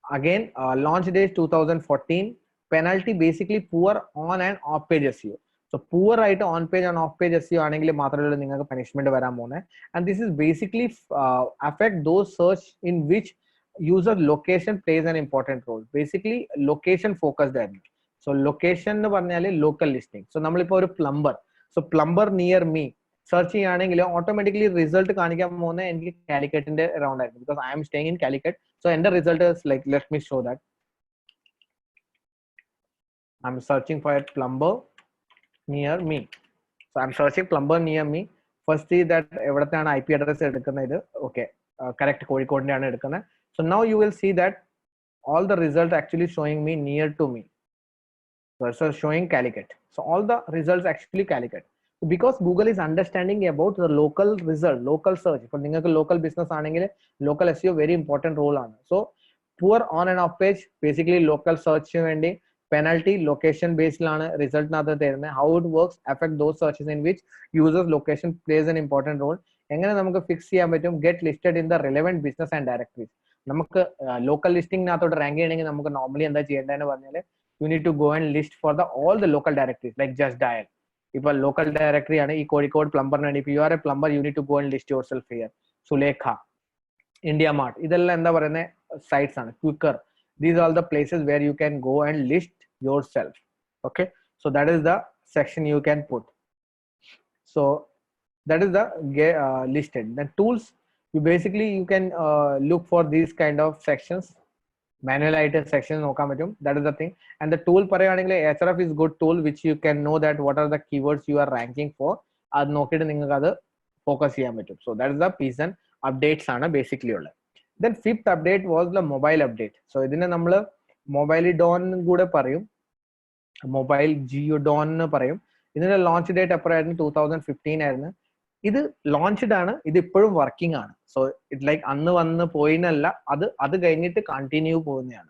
Again, launch date 2014. Penalty basically poor on and off page SEO. So poor ആയിട്ട് on page and off page SEO ആണെങ്കിൽ മാത്രമേ നിങ്ങൾക്ക് punishment വരാൻ പോകുന്നത്. And this is basically affect those search in which user location plays an important role. Basically location focused ആയിരുന്നു. So location എന്ന് പറഞ്ഞാൽ local listing. So നമ്മളിപ്പോൾ ഒരു പ്ലംബർ നിയർ മീ സെർച്ച് ചെയ്യുകയാണെങ്കിൽ ഓട്ടോമാറ്റിക്കലി റിസൾട്ട് കാണിക്കാൻ പോകുന്നത് എനിക്ക് കാലിക്കറ്റിന്റെ അറൗണ്ട് ആയിരുന്നു, because I M staying in Calicut. So എന്റെ result like let me show that I'm searching for a plumber near me. So I'm searching plumber near me. First that എവിടത്തെയാണ് IP address എടുക്കുന്നത്, ഇത് okay correct കോഴിക്കോടിന്റെ ആണ് എടുക്കുന്നത്. So now you will see that all the results actually showing me near to me. So showing Calicut. So all the results actually Calicut. Because Google is understanding about the local result, local search. For നിങ്ങൾക്ക് local business ആണെങ്കിൽ local SEO very important role ആണ്. So poor on and off page, basically local search വേണ്ടി penalty location based ലാണ് റിസൾട്ടിനകത്ത് തരുന്നത്. How it works affect those searches in which users location plays an important role. എങ്ങനെ നമുക്ക് fix ചെയ്യാൻ പറ്റും? get listed in the relevant business and directories. നമുക്ക് local ലിസ്റ്റിംഗിനകത്തോട്ട് rank ചെയ്യണമെങ്കിൽ നമുക്ക് നോർമലി എന്താ ചെയ്യേണ്ടതെന്ന് പറഞ്ഞാൽ you need to go and list for the all the local directories like just dial. If a local directory ആണ് ഈ കോഴിക്കോട് പ്ലംബറിന് വേണ്ടി, if you are a plumber you need to go and list yourself here. Sulekha, India Mart, ഇതെല്ലാം എന്താ പറയുന്ന sites ആണ്. Quicker, these are all the places where you can go and list yourself. Okay, so that is the section you can put. So that is the listed. Then tools, you basically you can look for these kind of sections. Manual item section നോക്കാൻ പറ്റും. That is the thing. And the tool പറയുകയാണെങ്കിൽ href is good tool which you can know that what are the keywords you are ranking for. അത് നോക്കിയിട്ട് നിങ്ങൾക്ക് അത് focus ചെയ്യാൻ പറ്റും. So that is the piece and updates ആണ് basically ഉള്ളത്. Then fifth update was the mobile update. So ഇതിനെ നമ്മൾ മൊബൈൽ ഡോൺ കൂടെ പറയും, മൊബൈൽ ജിയോ ഡോൺ എന്ന് പറയും. ഇതിന്റെ ലോഞ്ച് ഡേറ്റ് എപ്പോഴായിരുന്നു? 2015 ആയിരുന്നു. ഇത് ലോഞ്ച്ഡ് ആണ്, ഇത് ഇപ്പോഴും വർക്കിംഗ് ആണ്. സോ ഇറ്റ് ലൈക്ക് അന്ന് വന്ന് പോയിന്നല്ല, അത് കഴിഞ്ഞിട്ട് കണ്ടിന്യൂ പോകുന്നതാണ്.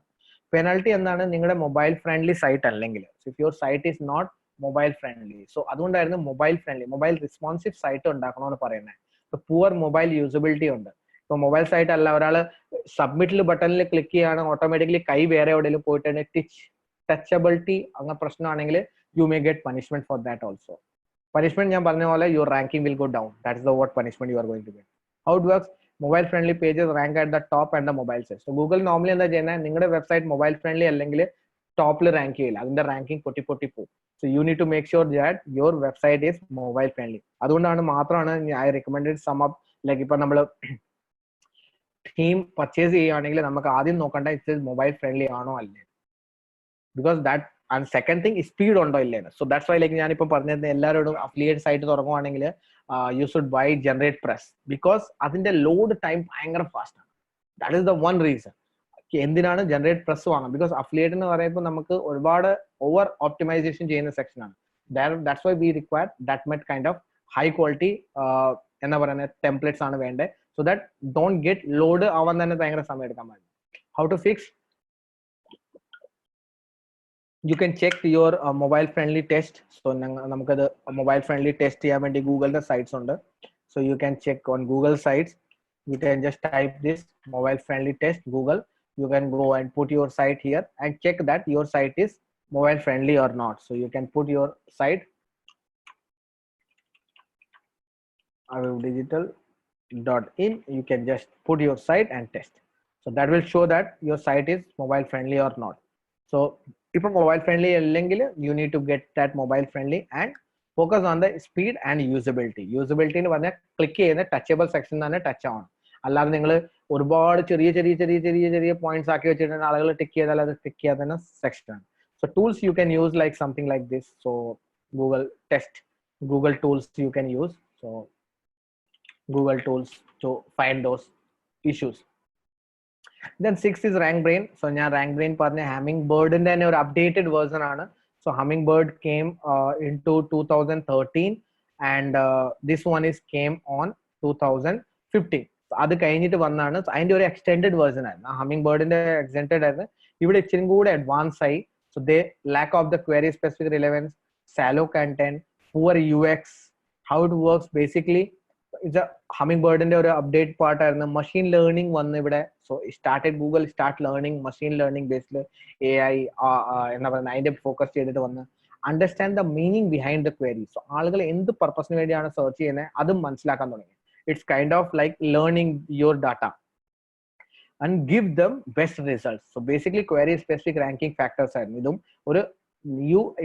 പെനാൽറ്റി എന്താണ്? നിങ്ങളുടെ മൊബൈൽ ഫ്രണ്ട്ലി സൈറ്റ് അല്ലെങ്കിൽ if your site is not mobile friendly. So അതുകൊണ്ടായിരുന്നു mobile friendly, mobile responsive site ഉണ്ടാക്കണമെന്ന് പറയുന്നത്. ഇപ്പൊ പുവർ മൊബൈൽ യൂസബിലിറ്റി ഉണ്ട്. ഇപ്പൊ മൊബൈൽ സൈറ്റ് അല്ല, ഒരാൾ സബ്മിറ്റിൽ ബട്ടണിൽ ക്ലിക്ക് ചെയ്യാണ് ഓട്ടോമാറ്റിക്കലി കൈ വേറെ എവിടെയെങ്കിലും പോയിട്ടാണ് ടച്ചബിലിറ്റി അങ്ങനെ പ്രശ്നമാണെങ്കിൽ you may get punishment for that also. Punishment ഞാൻ പറഞ്ഞ പോലെ your ranking will go down. That is the what punishment you are going to get. How it works? Mobile friendly pages rank at the top and the mobile search. So Google normally എന്താ ചെയ്യുന്നത്? നിങ്ങളുടെ website mobile friendly അല്ലെങ്കിൽ ടോപ്പിൽ rank ചെയ്യില്ല, അതിന്റെ ranking പൊട്ടി പോകും. So you need to make sure that your website is mobile friendly. അതുകൊണ്ടാണ് മാത്രമാണ് I recommended some up like ഇപ്പൊ നമ്മൾ തീം പർച്ചേസ് ചെയ്യുകയാണെങ്കിൽ നമുക്ക് ആദ്യം നോക്കേണ്ട ഇറ്റ് മൊബൈൽ ഫ്രണ്ട്ലി ആണോ അല്ലേ, because that. And second thing speed ഉണ്ടോ ഇല്ലേന്ന്. സോ ദാറ്റ്സ് വൈ ലൈക്ക് ഞാനിപ്പോ പറഞ്ഞത് എല്ലാവരോടും അഫിലിയേറ്റ് സൈറ്റ് തുടങ്ങുവാണെങ്കിൽ you should buy generate press, because അതിന്റെ ലോഡ് ടൈം ഭയങ്കര ഫാസ്റ്റ് ആണ്. That is the one reason എന്തിനാണ് ജനറേറ്റ് പ്രസ് വാങ്ങുന്നത്. ബിക്കോസ് അഫിലിയേറ്റ് എന്ന് പറയുമ്പോൾ നമുക്ക് ഒരുപാട് ഓവർ ഓപ്റ്റിമൈസേഷൻ ചെയ്യുന്ന സെക്ഷൻ ആണ്. That's why we require that much kind of high quality എന്താ പറയുന്നത് ടെംപ്ലേറ്റ്സ് ആണ് വേണ്ടത്. So that don't get load ആവാൻ തന്നെ ഭയങ്കര സമയം എടുക്കാൻ പാടില്ല. How to fix? You can check your mobile friendly test. So നമുക്കത് mobile friendly test ചെയ്യാൻ വേണ്ടി ഗൂഗിളിന്റെ sites ഉണ്ട്. So you can check on Google sites. You can just type this mobile friendly test Google. You can go and put your site here and check that your site is mobile friendly or not. So you can put your site digital.in. You can just put your site and test. So that will show that your site is mobile friendly or not. So if mobile friendly അല്ലെങ്കിൽ you need to get that mobile friendly and focus on the speed and usability. Usability എന്ന് പറഞ്ഞാൽ click ചെയ്യുന്ന touchable section തന്നെ touch ആവണം. അല്ലാതെ നിങ്ങൾ ഒരുപാട് ചെറിയ ചെറിയ ചെറിയ ചെറിയ ചെറിയ പോയിന്റ്സ് ആക്കി വെച്ചിട്ട് ആളുകൾ ടിക്ക് ചെയ്താൽ അത് ടിക്ക് ചെയ്യാത്ത സെക്ഷൻ ആണ്. So tools you can use like something like this. So Google test, Google tools you can use. So Google tools to find those issues. Then sixth is RankBrain. So ഞാൻ RankBrain പറഞ്ഞ Hummingbird ന്റെ തന്നെ ഒരു updated version ആണ്. So Hummingbird came into 2013 and this one is came on 2015. അത് കഴിഞ്ഞിട്ട് വന്നാണ്. അതിന്റെ ഒരു എക്സ്റ്റെൻഡഡ് വേർഷൻ ആയിരുന്നു. Hummingbird ന്റെ എക്സ്റ്റെൻഡഡ് ആയിരുന്നു. ഇവിടെ ഇച്ചിരി കൂടെ അഡ്വാൻസ് ആയി. So they lack of the query specific relevance, shallow content, poor UX. How it works basically is a Hummingbird ഒരു അപ്ഡേറ്റ് പാർട്ട് ആയിരുന്നു. മെഷീൻ ലേണിംഗ് വന്ന് ഇവിടെ. So started Google start learning machine learning based AI എന്താ പറയുന്നത് അതിന്റെ focus ചെയ്തിട്ട് വന്ന് understand the meaning behind the query. So ആളുകൾ എന്ത് പർപ്പസിന് വേണ്ടിയാണ് സെർച്ച് ചെയ്യുന്നത് അതും മനസ്സിലാക്കാൻ തുടങ്ങി. It's kind of like learning your data and give them best results. So basically query specific ranking factors ആയിരുന്നു. ഇതും ഒരു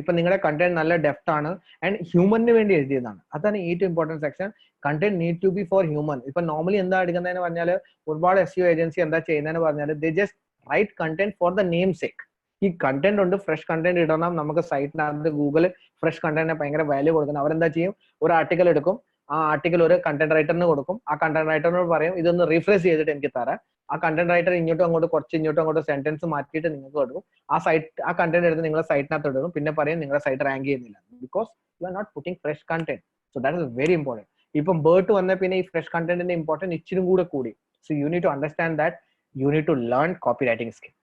ഇപ്പൊ നിങ്ങളുടെ കണ്ടന്റ് നല്ല ഡെപ്ത് ആണ് ആൻഡ് ഹ്യൂമന് വേണ്ടി എഴുതിയതാണ്. അതാണ് ഏറ്റവും important section. Content need to be for human. ഇപ്പൊ നോർമലി എന്താ എടുക്കുന്നതെന്ന് പറഞ്ഞാൽ ഒരുപാട് SEO ഏജൻസി എന്താ ചെയ്യുന്നതെന്ന് പറഞ്ഞാൽ they just write content for the namesake. ഈ കണ്ടന്റ് ഉണ്ട്, ഫ്രഷ് കണ്ടന്റ് ഇടണം, നമുക്ക് സൈറ്റിനകത്ത് ഗൂഗിൾ ഫ്രഷ് കണ്ടന്റിന് ഭയങ്കര വാല്യൂ കൊടുക്കണം. അവരെന്താ ചെയ്യും, ഒരു ആർട്ടിക്കൽ എടുക്കും, ആ ആർട്ടിക്കൽ ഒരു കണ്ടന്റ് റൈറ്ററിന് കൊടുക്കും. ആ കണ്ടന്റ് റൈറ്ററിനോട് പറയും ഇതൊന്ന് റീഫ്രഷ് ചെയ്തിട്ട് എനിക്ക് തരാം. ആ കണ്ടന്റ് റൈറ്റർ ഇങ്ങോട്ടും അങ്ങോട്ട് കുറച്ച് ഇങ്ങോട്ടും അങ്ങോട്ട് സെന്റൻസ് മാറ്റിയിട്ട് നിങ്ങൾക്ക് കൊടുക്കും. ആ കണ്ടന്റ് എടുത്ത് നിങ്ങളുടെ സൈറ്റിനകത്ത് എടുക്കും. പിന്നെ പറയും നിങ്ങളുടെ സൈറ്റ് റാങ്ക് ചെയ്യുന്നില്ല, because you are not putting fresh content. So that is very important. ഇപ്പം ബേർട്ട് വന്ന പിന്നെ ഈ ഫ്രഷ് കണ്ടന്റിന്റെ ഇമ്പോർട്ടൻസ് ഇച്ചിരി കൂടെ കൂടി. So you need to understand that you need to learn copywriting skill.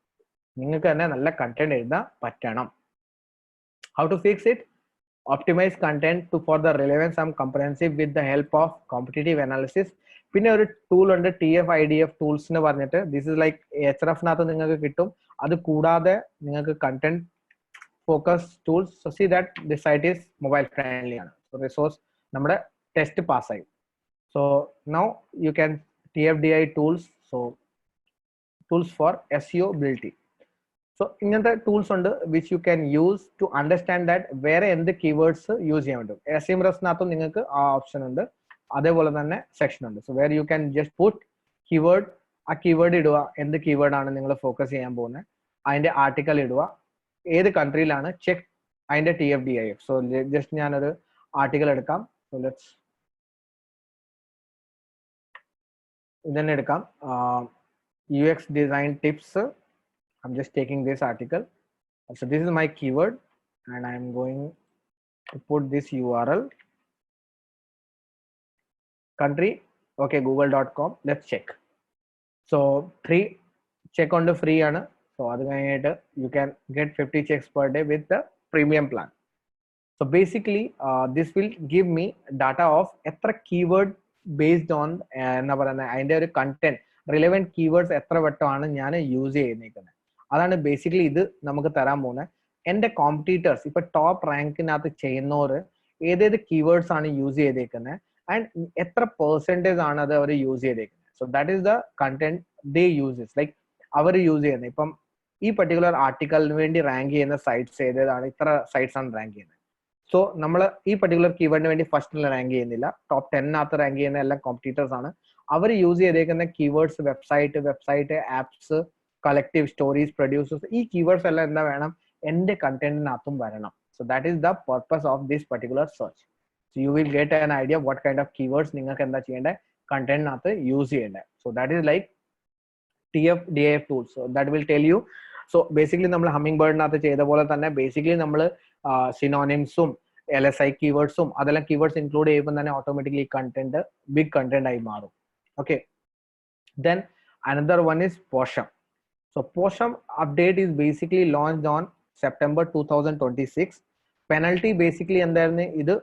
നിങ്ങൾക്ക് തന്നെ നല്ല കണ്ടന്റ് എഴുതാൻ പറ്റണം. How to fix it? Optimize content to for the relevance and comprehensive with the help of competitive analysis. പിന്നെ ഒരു tool ഉണ്ട് TF-IDF tools എന്ന് പറഞ്ഞിട്ട്. ദിസ് ഇസ് ലൈക്ക് HRF-നകത്ത് നിങ്ങൾക്ക് കിട്ടും. അത് കൂടാതെ നിങ്ങൾക്ക് content focus tools. So see that this site is mobile friendly ആണ്. സോ റിസോഴ്സ് നമ്മുടെ ടെസ്റ്റ് പാസ്സായി. So now you can TF-DI tools. സോ tools for SEO ability. So ഇങ്ങനത്തെ ടൂൾസ് ഉണ്ട് which you can use to understand that വേറെ എന്ത് keywords use ചെയ്യാൻ പറ്റും. SEMrush-നകത്തും നിങ്ങൾക്ക് ആ ഓപ്ഷൻ ഉണ്ട്, അതേപോലെ തന്നെ സെക്ഷൻ ഉണ്ട്. So where you can just put keyword, ആ കീവേഡ് ഇടുക, എന്ത് കീവേഡ് ആണ് നിങ്ങൾ ഫോക്കസ് ചെയ്യാൻ പോകുന്നത്, അതിന്റെ ആർട്ടിക്കൽ ഇടുക, ഏത് കൺട്രിയിലാണ്, ചെക്ക് അതിന്റെ TF-DIF. സോ ജസ്റ്റ് ഞാനൊരു ആർട്ടിക്കൽ എടുക്കാം. സോ ലെറ്റ്സ് ഇതന്നെ എടുക്കാം. UX design tips. I'm just taking this article. So this is my keyword and I'm going to put this URL. Country, okay, google.com. Let's check. So 3 check on the free ആണ്. So അത് കഴിഞ്ഞിട്ട് you can get 50 checks per day with the premium plan. So basically this will give me data of എത്ര keyword based on എന്താ പറയുന്നത് അതിന്റെ ഒരു content relevant keywords എത്ര വട്ടമാണ് ഞാൻ യൂസ് ചെയ്യുന്നേക്കുന്നത്. അതാണ് ബേസിക്കലി ഇത് നമുക്ക് തരാൻ പോകുന്നത്. എൻ്റെ കോമ്പറ്റീറ്റേഴ്സ് ഇപ്പൊ ടോപ്പ് റാങ്കിനകത്ത് ചെയ്യുന്നവർ ഏതേത് കീവേഡ്സ് ആണ് യൂസ് ചെയ്തേക്കുന്നത് ആൻഡ് എത്ര പെർസെൻറ്റേജ് ആണ് അത് അവർ യൂസ് ചെയ്തേക്കുന്നത്. So that is the content they uses. Like അവർ യൂസ് ചെയ്യുന്നത് ഇപ്പം ഈ പർട്ടിക്കുലർ ആർട്ടിക്കലിന് വേണ്ടി റാങ്ക് ചെയ്യുന്ന സൈറ്റ്സ് ഏതാണ്, ഇത്ര സൈറ്റ്സ് ആണ് റാങ്ക് ചെയ്യുന്നത്. സോ നമ്മൾ ഈ പർട്ടിക്കുലർ കീവേഡിന് വേണ്ടി ഫസ്റ്റിൽ റാങ്ക് ചെയ്യുന്നില്ല, ടോപ്പ് 10-നകത്ത് റാങ്ക് ചെയ്യുന്ന എല്ലാം കോമ്പറ്റീറ്റേഴ്സ് ആണ്. അവർ യൂസ് ചെയ്തേക്കുന്ന keywords website apps, collective stories, producers, ഈ കീവേഡ്സ് എല്ലാം എന്താ വേണം എന്റെ കണ്ടന്റിനകത്തും വരണം. So that is the purpose of this particular search. So you will get an idea what kind of keywords നിങ്ങൾക്ക് എന്താ ചെയ്യേണ്ടത്, കണ്ടന്റിനകത്ത് യൂസ് ചെയ്യേണ്ടത്. So that is like TF-DIF tools. So that will tell you. So basically നമ്മൾ ഹമ്മിങ് ബേർഡിനകത്ത് ചെയ്ത പോലെ തന്നെ ബേസിക്കലി നമ്മൾ സിനോണിംസും LSI കീവേഡ്സും അതെല്ലാം കീവേഡ്സ് ഇൻക്ലൂഡ് ചെയ്യുമ്പോൾ തന്നെ ഓട്ടോമാറ്റിക്കലി കണ്ടന്റ് ബിഗ് കണ്ടന്റ് ആയി മാറും. Okay, then another one is Posham. So Posham update is basically launched on September 2026. Penalty basically എന്താണ് ഇത്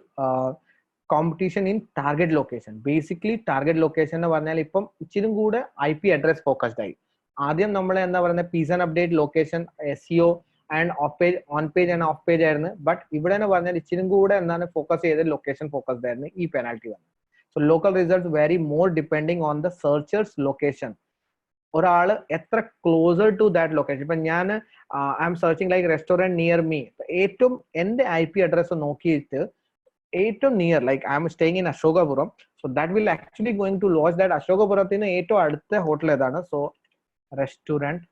competition in target location. Basically target location എന്ന് പറഞ്ഞാൽ ഇപ്പം ഇച്ചിരി കൂടെ IP അഡ്രസ് ഫോക്കസ്ഡ് ആയി. ആദ്യം നമ്മൾ എന്താ പറയുന്നത് pigeon update location SEO and on page and off page ആയിരുന്നു. ബട്ട് ഇവിടെ എന്ന് പറഞ്ഞാൽ ഇച്ചിരി കൂടെ എന്താണ് ഫോക്കസ് ചെയ്ത് ലൊക്കേഷൻ ഫോക്കസ്ഡ് ആയിരുന്നു ഈ പെനാൽറ്റി വന്നത്. So local results vary more depending on the searcher's location. ഒരാള് എത്ര ക്ലോസർ ടു ദാറ്റ് ലൊക്കേഷൻ. ഇപ്പൊ ഞാൻ I'm searching like restaurant near me, ഏറ്റവും എന്റെ IP അഡ്രസ് നോക്കിയിട്ട് ഏറ്റവും near like I M staying in Ashokapuram. So that will actually going to launch that അശോകപുരത്തിന് ഏറ്റവും അടുത്ത ഹോട്ടൽ ഏതാണ്. സോ റെസ്റ്റോറന്റ്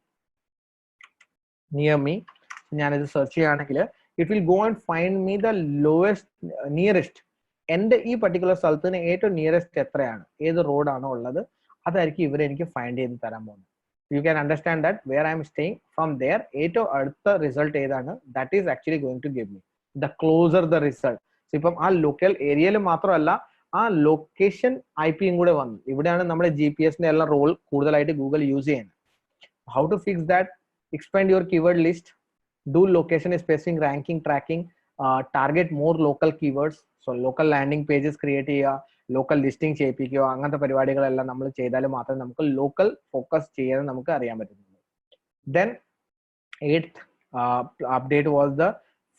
നിയർ മീ ഞാനിത് സെർച്ച് ചെയ്യുകയാണെങ്കിൽ it will go and find me the lowest nearest. എന്റെ ഈ പർട്ടിക്കുലർ സ്ഥലത്തിന് ഏറ്റവും നിയറസ്റ്റ് എത്രയാണ്, ഏത് റോഡാണോ ഉള്ളത്, അതായിരിക്കും ഇവർ എനിക്ക് ഫൈൻഡ് ചെയ്ത് തരാൻ പോകുന്നത്. You can understand that where I M staying from there ഏറ്റവും അടുത്ത റിസൾട്ട് ഏതാണ്, that is actually going to give me the closer the result. ഇപ്പം ആ ലോക്കൽ ഏരിയയിൽ മാത്രമല്ല ആ ലൊക്കേഷൻ IP-യും കൂടെ വന്നു. ഇവിടെയാണ് നമ്മുടെ GPS-ന്റെ എല്ലാം റോൾ കൂടുതലായിട്ട് ഗൂഗിൾ യൂസ് ചെയ്യുന്നത്. How to fix that? Expand your keyword list, do location specific ranking tracking, target more local keywords. So local landing pages create ചെയ്യുക, ലോക്കൽ ലിസ്റ്റിംഗ് ചെയ്യിപ്പിക്കുക, അങ്ങനത്തെ പരിപാടികളെല്ലാം നമ്മൾ ചെയ്താൽ മാത്രമേ നമുക്ക് ലോക്കൽ ഫോക്കസ് ചെയ്യാൻ നമുക്ക് അറിയാൻ പറ്റുന്നുള്ളൂ. Then 8th update was the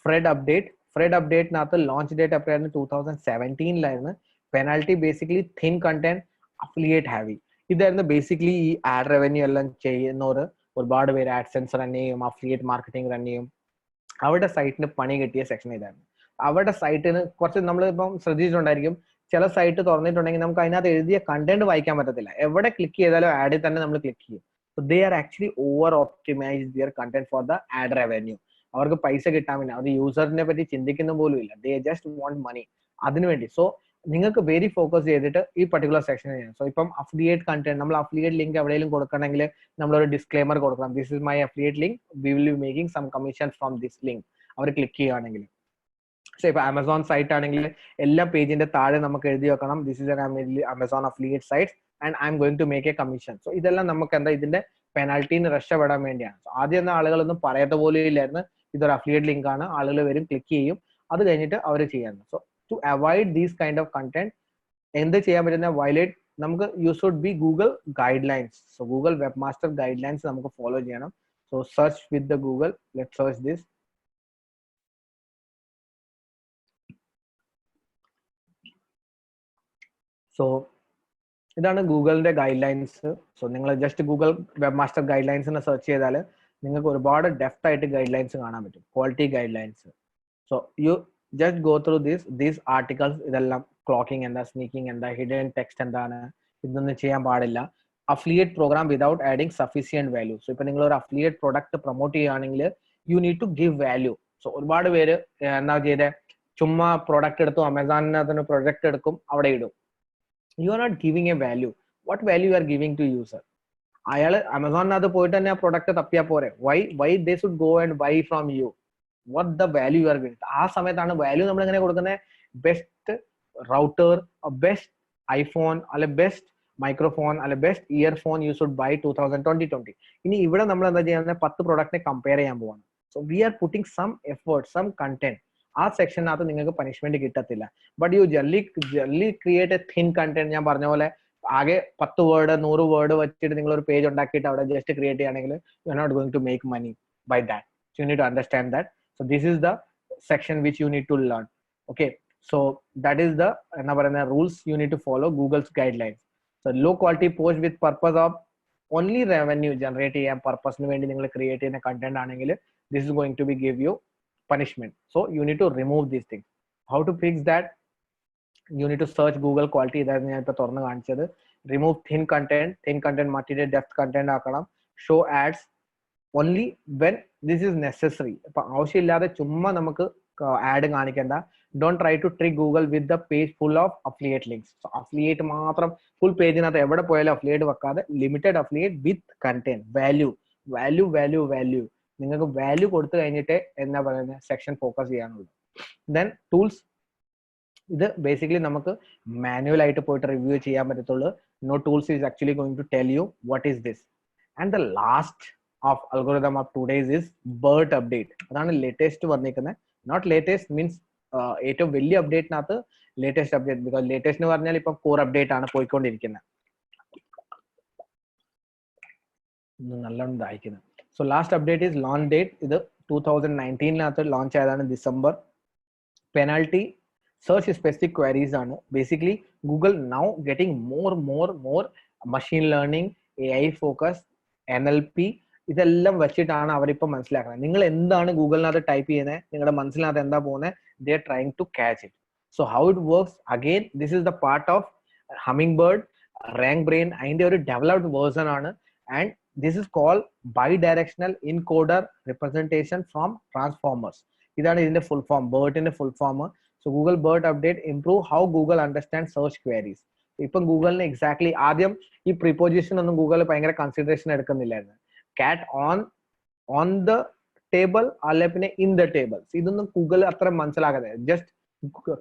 Fred update. Fred അപ്ഡേറ്റിനകത്ത് ലോഞ്ച് ഡേറ്റ് എപ്പോഴായിരുന്നു? 2017-ലായിരുന്നു. Penalty basically thin content, affiliate heavy. ഇതായിരുന്നു ബേസിക്കലി ഈ ആഡ് റവന്യൂ എല്ലാം ചെയ്യുന്നവർ ഒരുപാട് പേര് ആഡ്സെൻസ് റൺ ചെയ്യും, അഫിലിയേറ്റ് മാർക്കറ്റിംഗ് റൺ ചെയ്യും. അവരുടെ സൈറ്റിന് പണി കിട്ടിയ സെക്ഷൻ ഇതായിരുന്നു. അവരുടെ സൈറ്റിന് കുറച്ച് നമ്മൾ ഇപ്പം ശ്രദ്ധിച്ചിട്ടുണ്ടായിരിക്കും, ചില സൈറ്റ് തുറന്നിട്ടുണ്ടെങ്കിൽ നമുക്ക് അതിനകത്ത് എഴുതിയ കണ്ടന്റ് വായിക്കാൻ പറ്റത്തില്ല. എവിടെ ക്ലിക്ക് ചെയ്താലും ആഡിൽ തന്നെ നമ്മൾ ക്ലിക്ക് ചെയ്യും. So they are actually over optimize their content for the ad revenue. അവർക്ക് പൈസ കിട്ടാൻ വേണ്ടി, അവർ യൂസറിനെ പറ്റി ചിന്തിക്കുന്ന പോലും ഇല്ല. ദേ ജസ്റ്റ് വാണ്ട് മണി അതിനുവേണ്ടി. സോ നിങ്ങൾക്ക് വെരി ഫോക്കസ് ചെയ്തിട്ട് ഈ പർട്ടിക്കുലർ സെക്ഷൻ ചെയ്യാം. സോ ഇപ്പം അഫിലിയേറ്റ് കണ്ടന്റ്, നമ്മൾ അഫിലിയേറ്റ് ലിങ്ക് എവിടെയെങ്കിലും കൊടുക്കണമെങ്കിൽ നമ്മളൊരു ഡിസ്ക്ലെയിമർ കൊടുക്കണം. This is my affiliate link, we will be making some commission from this link. അവർ ക്ലിക്ക് ചെയ്യുകയാണെങ്കിൽ, സോ ഇപ്പൊ ആമസോൺ സൈറ്റ് ആണെങ്കിൽ എല്ലാ പേജിന്റെ താഴെ നമുക്ക് എഴുതി വെക്കണം, this is an Amazon affiliate site and I am going to make a commission. So ഇതെല്ലാം നമുക്ക് എന്താ ഇതിന്റെ പെനാൽറ്റിന്ന് രക്ഷപ്പെടാൻ വേണ്ടിയാണ്. ആദ്യം ഒന്നും ആളുകളൊന്നും പറയാത്ത പോലും ഇല്ലായിരുന്നു ഇതൊരു അഫിലിയേറ്റ് ലിങ്ക് ആണ്, ആളുകൾ വരും ക്ലിക്ക് ചെയ്യും, അത് കഴിഞ്ഞിട്ട് അവർ ചെയ്യാറുണ്ട്. So to avoid these kind of content എന്ത് ചെയ്യാൻ പറ്റുന്ന വയലേറ്റ് നമുക്ക് you should be Google guidelines. So Google webmaster guidelines നമുക്ക് ഫോളോ ചെയ്യണം. So search with the Google, let search this. So ഇതാണ് ഗൂഗിളിന്റെ ഗൈഡ് ലൈൻസ്. സോ നിങ്ങൾ just Google webmaster ഗൈഡ് ലൈൻസിനെ സെർച്ച് ചെയ്താൽ നിങ്ങൾക്ക് ഒരുപാട് ഡെപ്ത് ആയിട്ട് ഗൈഡ് ലൈൻസ് കാണാൻ പറ്റും, quality guidelines. So you just go through these articles. ഇതെല്ലാം ക്ലോക്കിംഗ് എന്താ, സ്നീക്കിംഗ് എന്താ, ഹിഡൻ ടെക്സ്റ്റ് എന്താണ്, ഇതൊന്നും ചെയ്യാൻ പാടില്ല. Affiliate program without adding sufficient value. So ഇപ്പൊ നിങ്ങൾ ഒരു അഫിലിയേറ്റ് പ്രൊഡക്റ്റ് പ്രൊമോട്ട് ചെയ്യുകയാണെങ്കിൽ you need to give value. So ഒരുപാട് പേര് എന്താ ചെയ്തേ, ചുമ്മാ പ്രൊഡക്റ്റ് എടുത്തു, അമേസോണിനകത്ത് പ്രൊഡക്റ്റ് എടുക്കും, അവിടെ ഇടും. You are not giving a value. What value you are giving to user? അയാൾ അമസോണിനകത്ത് പോയിട്ട് തന്നെ ആ പ്രൊഡക്റ്റ് തപ്പിയാ പോരെ. Why they should go and buy from you? What the value you are giving? ആ സമയത്താണ് വാല്യൂ നമ്മൾ എങ്ങനെ കൊടുക്കുന്നത്? ബെസ്റ്റ് റൗട്ടർ, ബെസ്റ്റ് ഐഫോൺ, അല്ലെ ബെസ്റ്റ് മൈക്രോഫോൺ, അല്ലെ best earphone you should buy 2020. ഇനി ഇവിടെ നമ്മൾ എന്താ ചെയ്യുന്നത്, 10 പ്രൊഡക്റ്റിനെ കമ്പയർ ചെയ്യാൻ പോവാണ്. So we are putting some effort, some content. ആ സെക്ഷനകത്ത് നിങ്ങൾക്ക് പണിഷ്മെന്റ് കിട്ടത്തില്ല. ബട്ട് യു ജല്ലി ക്രിയേറ്റ് എ തിൻ കണ്ടന്റ്. ഞാൻ പറഞ്ഞ പോലെ ആകെ 10 വേർഡ് 100 വേർഡ് വെച്ചിട്ട് നിങ്ങൾ ഒരു പേജ് ഉണ്ടാക്കിയിട്ട് അവിടെ ജസ്റ്റ് ക്രിയേറ്റ് ചെയ്യുകയാണെങ്കിൽ you are not going to make money by that. You need to understand that. So this is the section which you need to learn. Okay, so that is the എന്താ പറയുന്ന rules you need to follow, Google's guidelines. So low quality post with purpose of only revenue generate ചെയ്യാൻ പർപ്പസിന് വേണ്ടി നിങ്ങൾ create ചെയ്യുന്ന content ആണെങ്കിൽ this is going to be give you punishment. So you need to remove these things. How to fix that? You need to search Google quality. That ഞാൻ ഇപ്പോ തുറന്ന് കാണിച്ചത്. Remove thin content മാറ്റിയിട്ട് depth content ആക്കണം. Show ads only when this is necessary. ഇപ്പോ ആവശ്യമില്ലാതെ ചുമ്മാ നമുക്ക് ആഡ് കാണിക്കണ്ട. Don't try to trick Google with the page full of affiliate links. So affiliate മാത്രം full പേജിനകത്ത് എവിടെ പോയാലും affiliate വെക്കാതെ limited affiliate with content, value. നിങ്ങൾക്ക് വാല്യൂ കൊടുത്തു കഴിഞ്ഞിട്ട് എന്താ പറയുന്നത് സെക്ഷൻ ഫോക്കസ് ചെയ്യാനുള്ളൂ. ദെൻ ടൂൾസ്, ഇത് ബേസിക്കലി നമുക്ക് മാനുവൽ ആയിട്ട് പോയിട്ട് റിവ്യൂ ചെയ്യാൻ പറ്റത്തുള്ളൂ. No tools is actually going to tell you what is this. And the last of algorithm of today's is BERT update. അതാണ് ലേറ്റസ്റ്റ് വന്നിരിക്കുന്നത്. നോട്ട് ലേറ്റസ്റ്റ് മീൻസ് ഏറ്റവും വലിയ അപ്ഡേറ്റിനകത്ത് ലേറ്റസ്റ്റ് അപ്ഡേറ്റ്. ബിക്കോസ് ലേറ്റസ്റ്റ് എന്ന് പറഞ്ഞാൽ ഇപ്പം കോർ അപ്ഡേറ്റ് ആണ് പോയിക്കൊണ്ടിരിക്കുന്നത്. നല്ലോണം ദാഹിക്കുന്നത്. So last update is launch date. ഇത് 2019 launch ആയതാണ് December. Penalty search specific queries ആണ്. Basically Google now getting more machine learning, AI focus, NLP ഇതെല്ലാം വെച്ചിട്ടാണ് അവരിപ്പോൾ മനസ്സിലാക്കുന്നത്. നിങ്ങൾ എന്താണ് ഗൂഗിളിനകത്ത് ടൈപ്പ് ചെയ്യുന്നത്, നിങ്ങളുടെ മനസ്സിനകത്ത് എന്താ പോകുന്നത്, they are trying to catch it. So how it works, again this is the part of Hummingbird, RankBrain അതിന്റെ ഒരു ഡെവലപ്ഡ് വേർഷൻ ആണ്. And this is called bidirectional encoder representation from transformers. ഇതാണ് ഇതിന്റെ full form, BERT full form. So Google BERT update improve how Google understand search queries. ഇപ്പം ഗൂഗിളിന് exactly ആദ്യം ഈ preposition ഒന്നും Google ഭയങ്കര കൺസിഡറേഷൻ എടുക്കുന്നില്ലായിരുന്നു. കാറ്റ് ഓൺ ദ ടേബിൾ അല്ലെ പിന്നെ ഇൻ ദ ടേബിൾസ്, ഇതൊന്നും ഗൂഗിൾ അത്ര മനസ്സിലാകാതെ ജസ്റ്റ്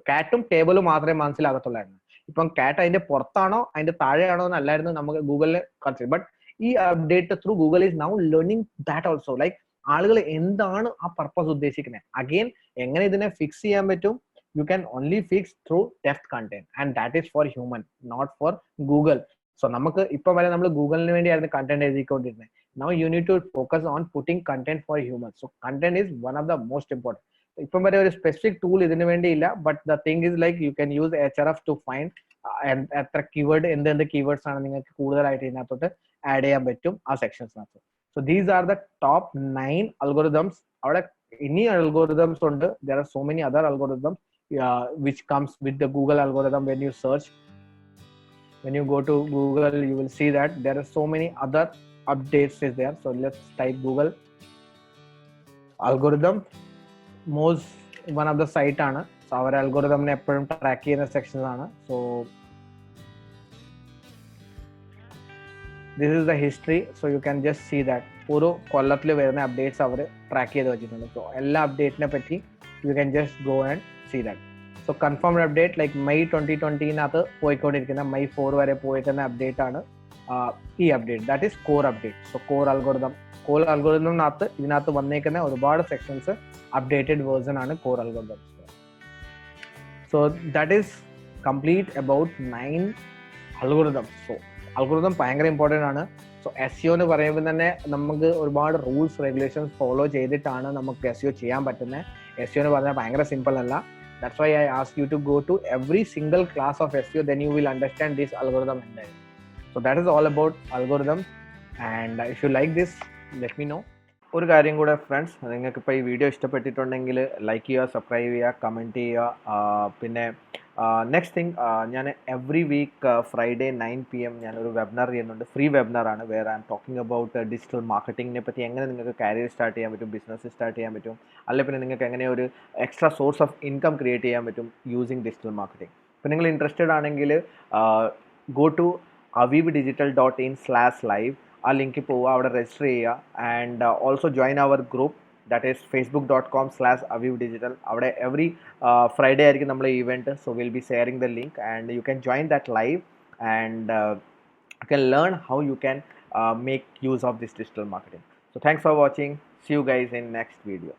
കാറ്റും ടേബിളും മാത്രമേ മനസ്സിലാകത്തുള്ളായിരുന്നു. ഇപ്പം കാറ്റ് അതിന്റെ പുറത്താണോ അതിന്റെ താഴെയാണോ എന്നല്ലായിരുന്നു നമുക്ക് ഗൂഗിളിന് കൺസിഡർ. ബട്ട് ഈ update through Google is now learning that also. Like ആളുകൾ എന്താണ് ആ പർപ്പസ് ഉദ്ദേശിക്കുന്നത്, അഗെയിൻ എങ്ങനെ ഇതിനെ ഫിക്സ് ചെയ്യാൻ പറ്റും. You can only fix through depth content and that is for human, not for Google. So നമുക്ക് ഇപ്പൊ വരെ നമ്മൾ ഗൂഗിളിന് വേണ്ടിയായിരുന്നു കണ്ടന്റ് എഴുതിക്കൊണ്ടിരുന്നത്. Now you need to focus on putting content for human. So content is one of the most important. ഇപ്പം വരെ ഒരു സ്പെസിഫിക് ടൂൾ ഇതിനു വേണ്ടിയില്ല. But the thing is like you can use HRF to find എത്ര keyword, എന്തെന്ത് keywords ആണ് നിങ്ങൾക്ക് കൂടുതലായിട്ട് ഇതിനകത്തോട്ട് ആഡ് ചെയ്യാൻ പറ്റും ആ സെക്ഷൻസിനകത്ത്. So these are the top 9 algorithms. അവിടെ ഇനി അൽഗോരിതംസ് ഉണ്ട്. There are so many other algorithms which comes with the Google algorithm. When you search, when you go to Google, you will see that there are so many other updates is there. So let's type Google algorithm. Most one of the site ആണ്. So our algorithm ne എപ്പോഴും track ചെയ്യുന്ന sections ആണ്. So this is the history. So you can just see that ഓരോ കൊല്ലത്തിൽ വരുന്ന updates അവർ track ചെയ്ത് വെച്ചിട്ടുണ്ട്. So എല്ലാ അപ്ഡേറ്റിനെ പറ്റി you can just go and see that. So confirmed update like May 2020 പോയിക്കൊണ്ടിരിക്കുന്ന May 4 വരെ പോയിരിക്കുന്ന അപ്ഡേറ്റ് ആണ്. ഈ update, that is core update. So core അൽഗോരിതമിനകത്ത് ഇതിനകത്ത് വന്നേക്കുന്ന ഒരുപാട് സെക്ഷൻസ് അപ്ഡേറ്റഡ് വേർഷൻ ആണ് core algorithm. So that is complete about 9 algorithm. So algorithm ഭയങ്കര ഇമ്പോർട്ടൻ്റ് ആണ്. സോ SEO എന്ന് പറയുമ്പോൾ തന്നെ നമുക്ക് ഒരുപാട് റൂൾസ് റെഗുലേഷൻസ് ഫോളോ ചെയ്തിട്ടാണ് നമുക്ക് SEO ചെയ്യാൻ പറ്റുന്നത്. SEO എന്ന് പറഞ്ഞാൽ ഭയങ്കര സിമ്പിൾ അല്ല. That's why I ask you to go to every single class of SEO, then you will understand this algorithm entire. So that is all about algorithms, and if you like this, let me know. ഒരു കാര്യം കൂടെ friends, നിങ്ങൾക്ക് ഇപ്പോൾ ഈ video ഇഷ്ടപ്പെട്ടിട്ടുണ്ടെങ്കിൽ like ചെയ്യുക, subscribe ചെയ്യുക, comment ചെയ്യുക. പിന്നെ നെക്സ്റ്റ് തിങ്, ഞാൻ എവറി വീക്ക് ഫ്രൈഡേ 9 PM ഞാനൊരു വെബിനാർ ചെയ്യുന്നുണ്ട്. ഫ്രീ വെബിനാറാണ്. വേറെ I'm talking about digital മാർക്കറ്റിങ്ങിനെ പറ്റി, എങ്ങനെ നിങ്ങൾക്ക് കരിയർ സ്റ്റാർട്ട് ചെയ്യാൻ പറ്റും, ബിസിനസ് സ്റ്റാർട്ട് ചെയ്യാൻ പറ്റും, അല്ലെങ്കിൽ പിന്നെ നിങ്ങൾക്ക് എങ്ങനെ ഒരു extra source of income create ചെയ്യാൻ പറ്റും യൂസിങ് ഡിജിറ്റൽ മാർക്കറ്റിംഗ്. ഇപ്പോൾ നിങ്ങൾ ഇൻട്രസ്റ്റഡ് ആണെങ്കിൽ ഗോ ടു avivdigital.in/live. ആ ലിങ്കിൽ പോവുക, അവിടെ രജിസ്റ്റർ ചെയ്യുക. And also join our group, that is facebook.com/avivdigital. അവിടെ എവറി ഫ്രൈഡേ ആയിരിക്കും നമ്മളെ event. So will be sharing the link and you can join that live and you can learn how you can make use of this digital marketing. So thanks for watching. See you guys in next video.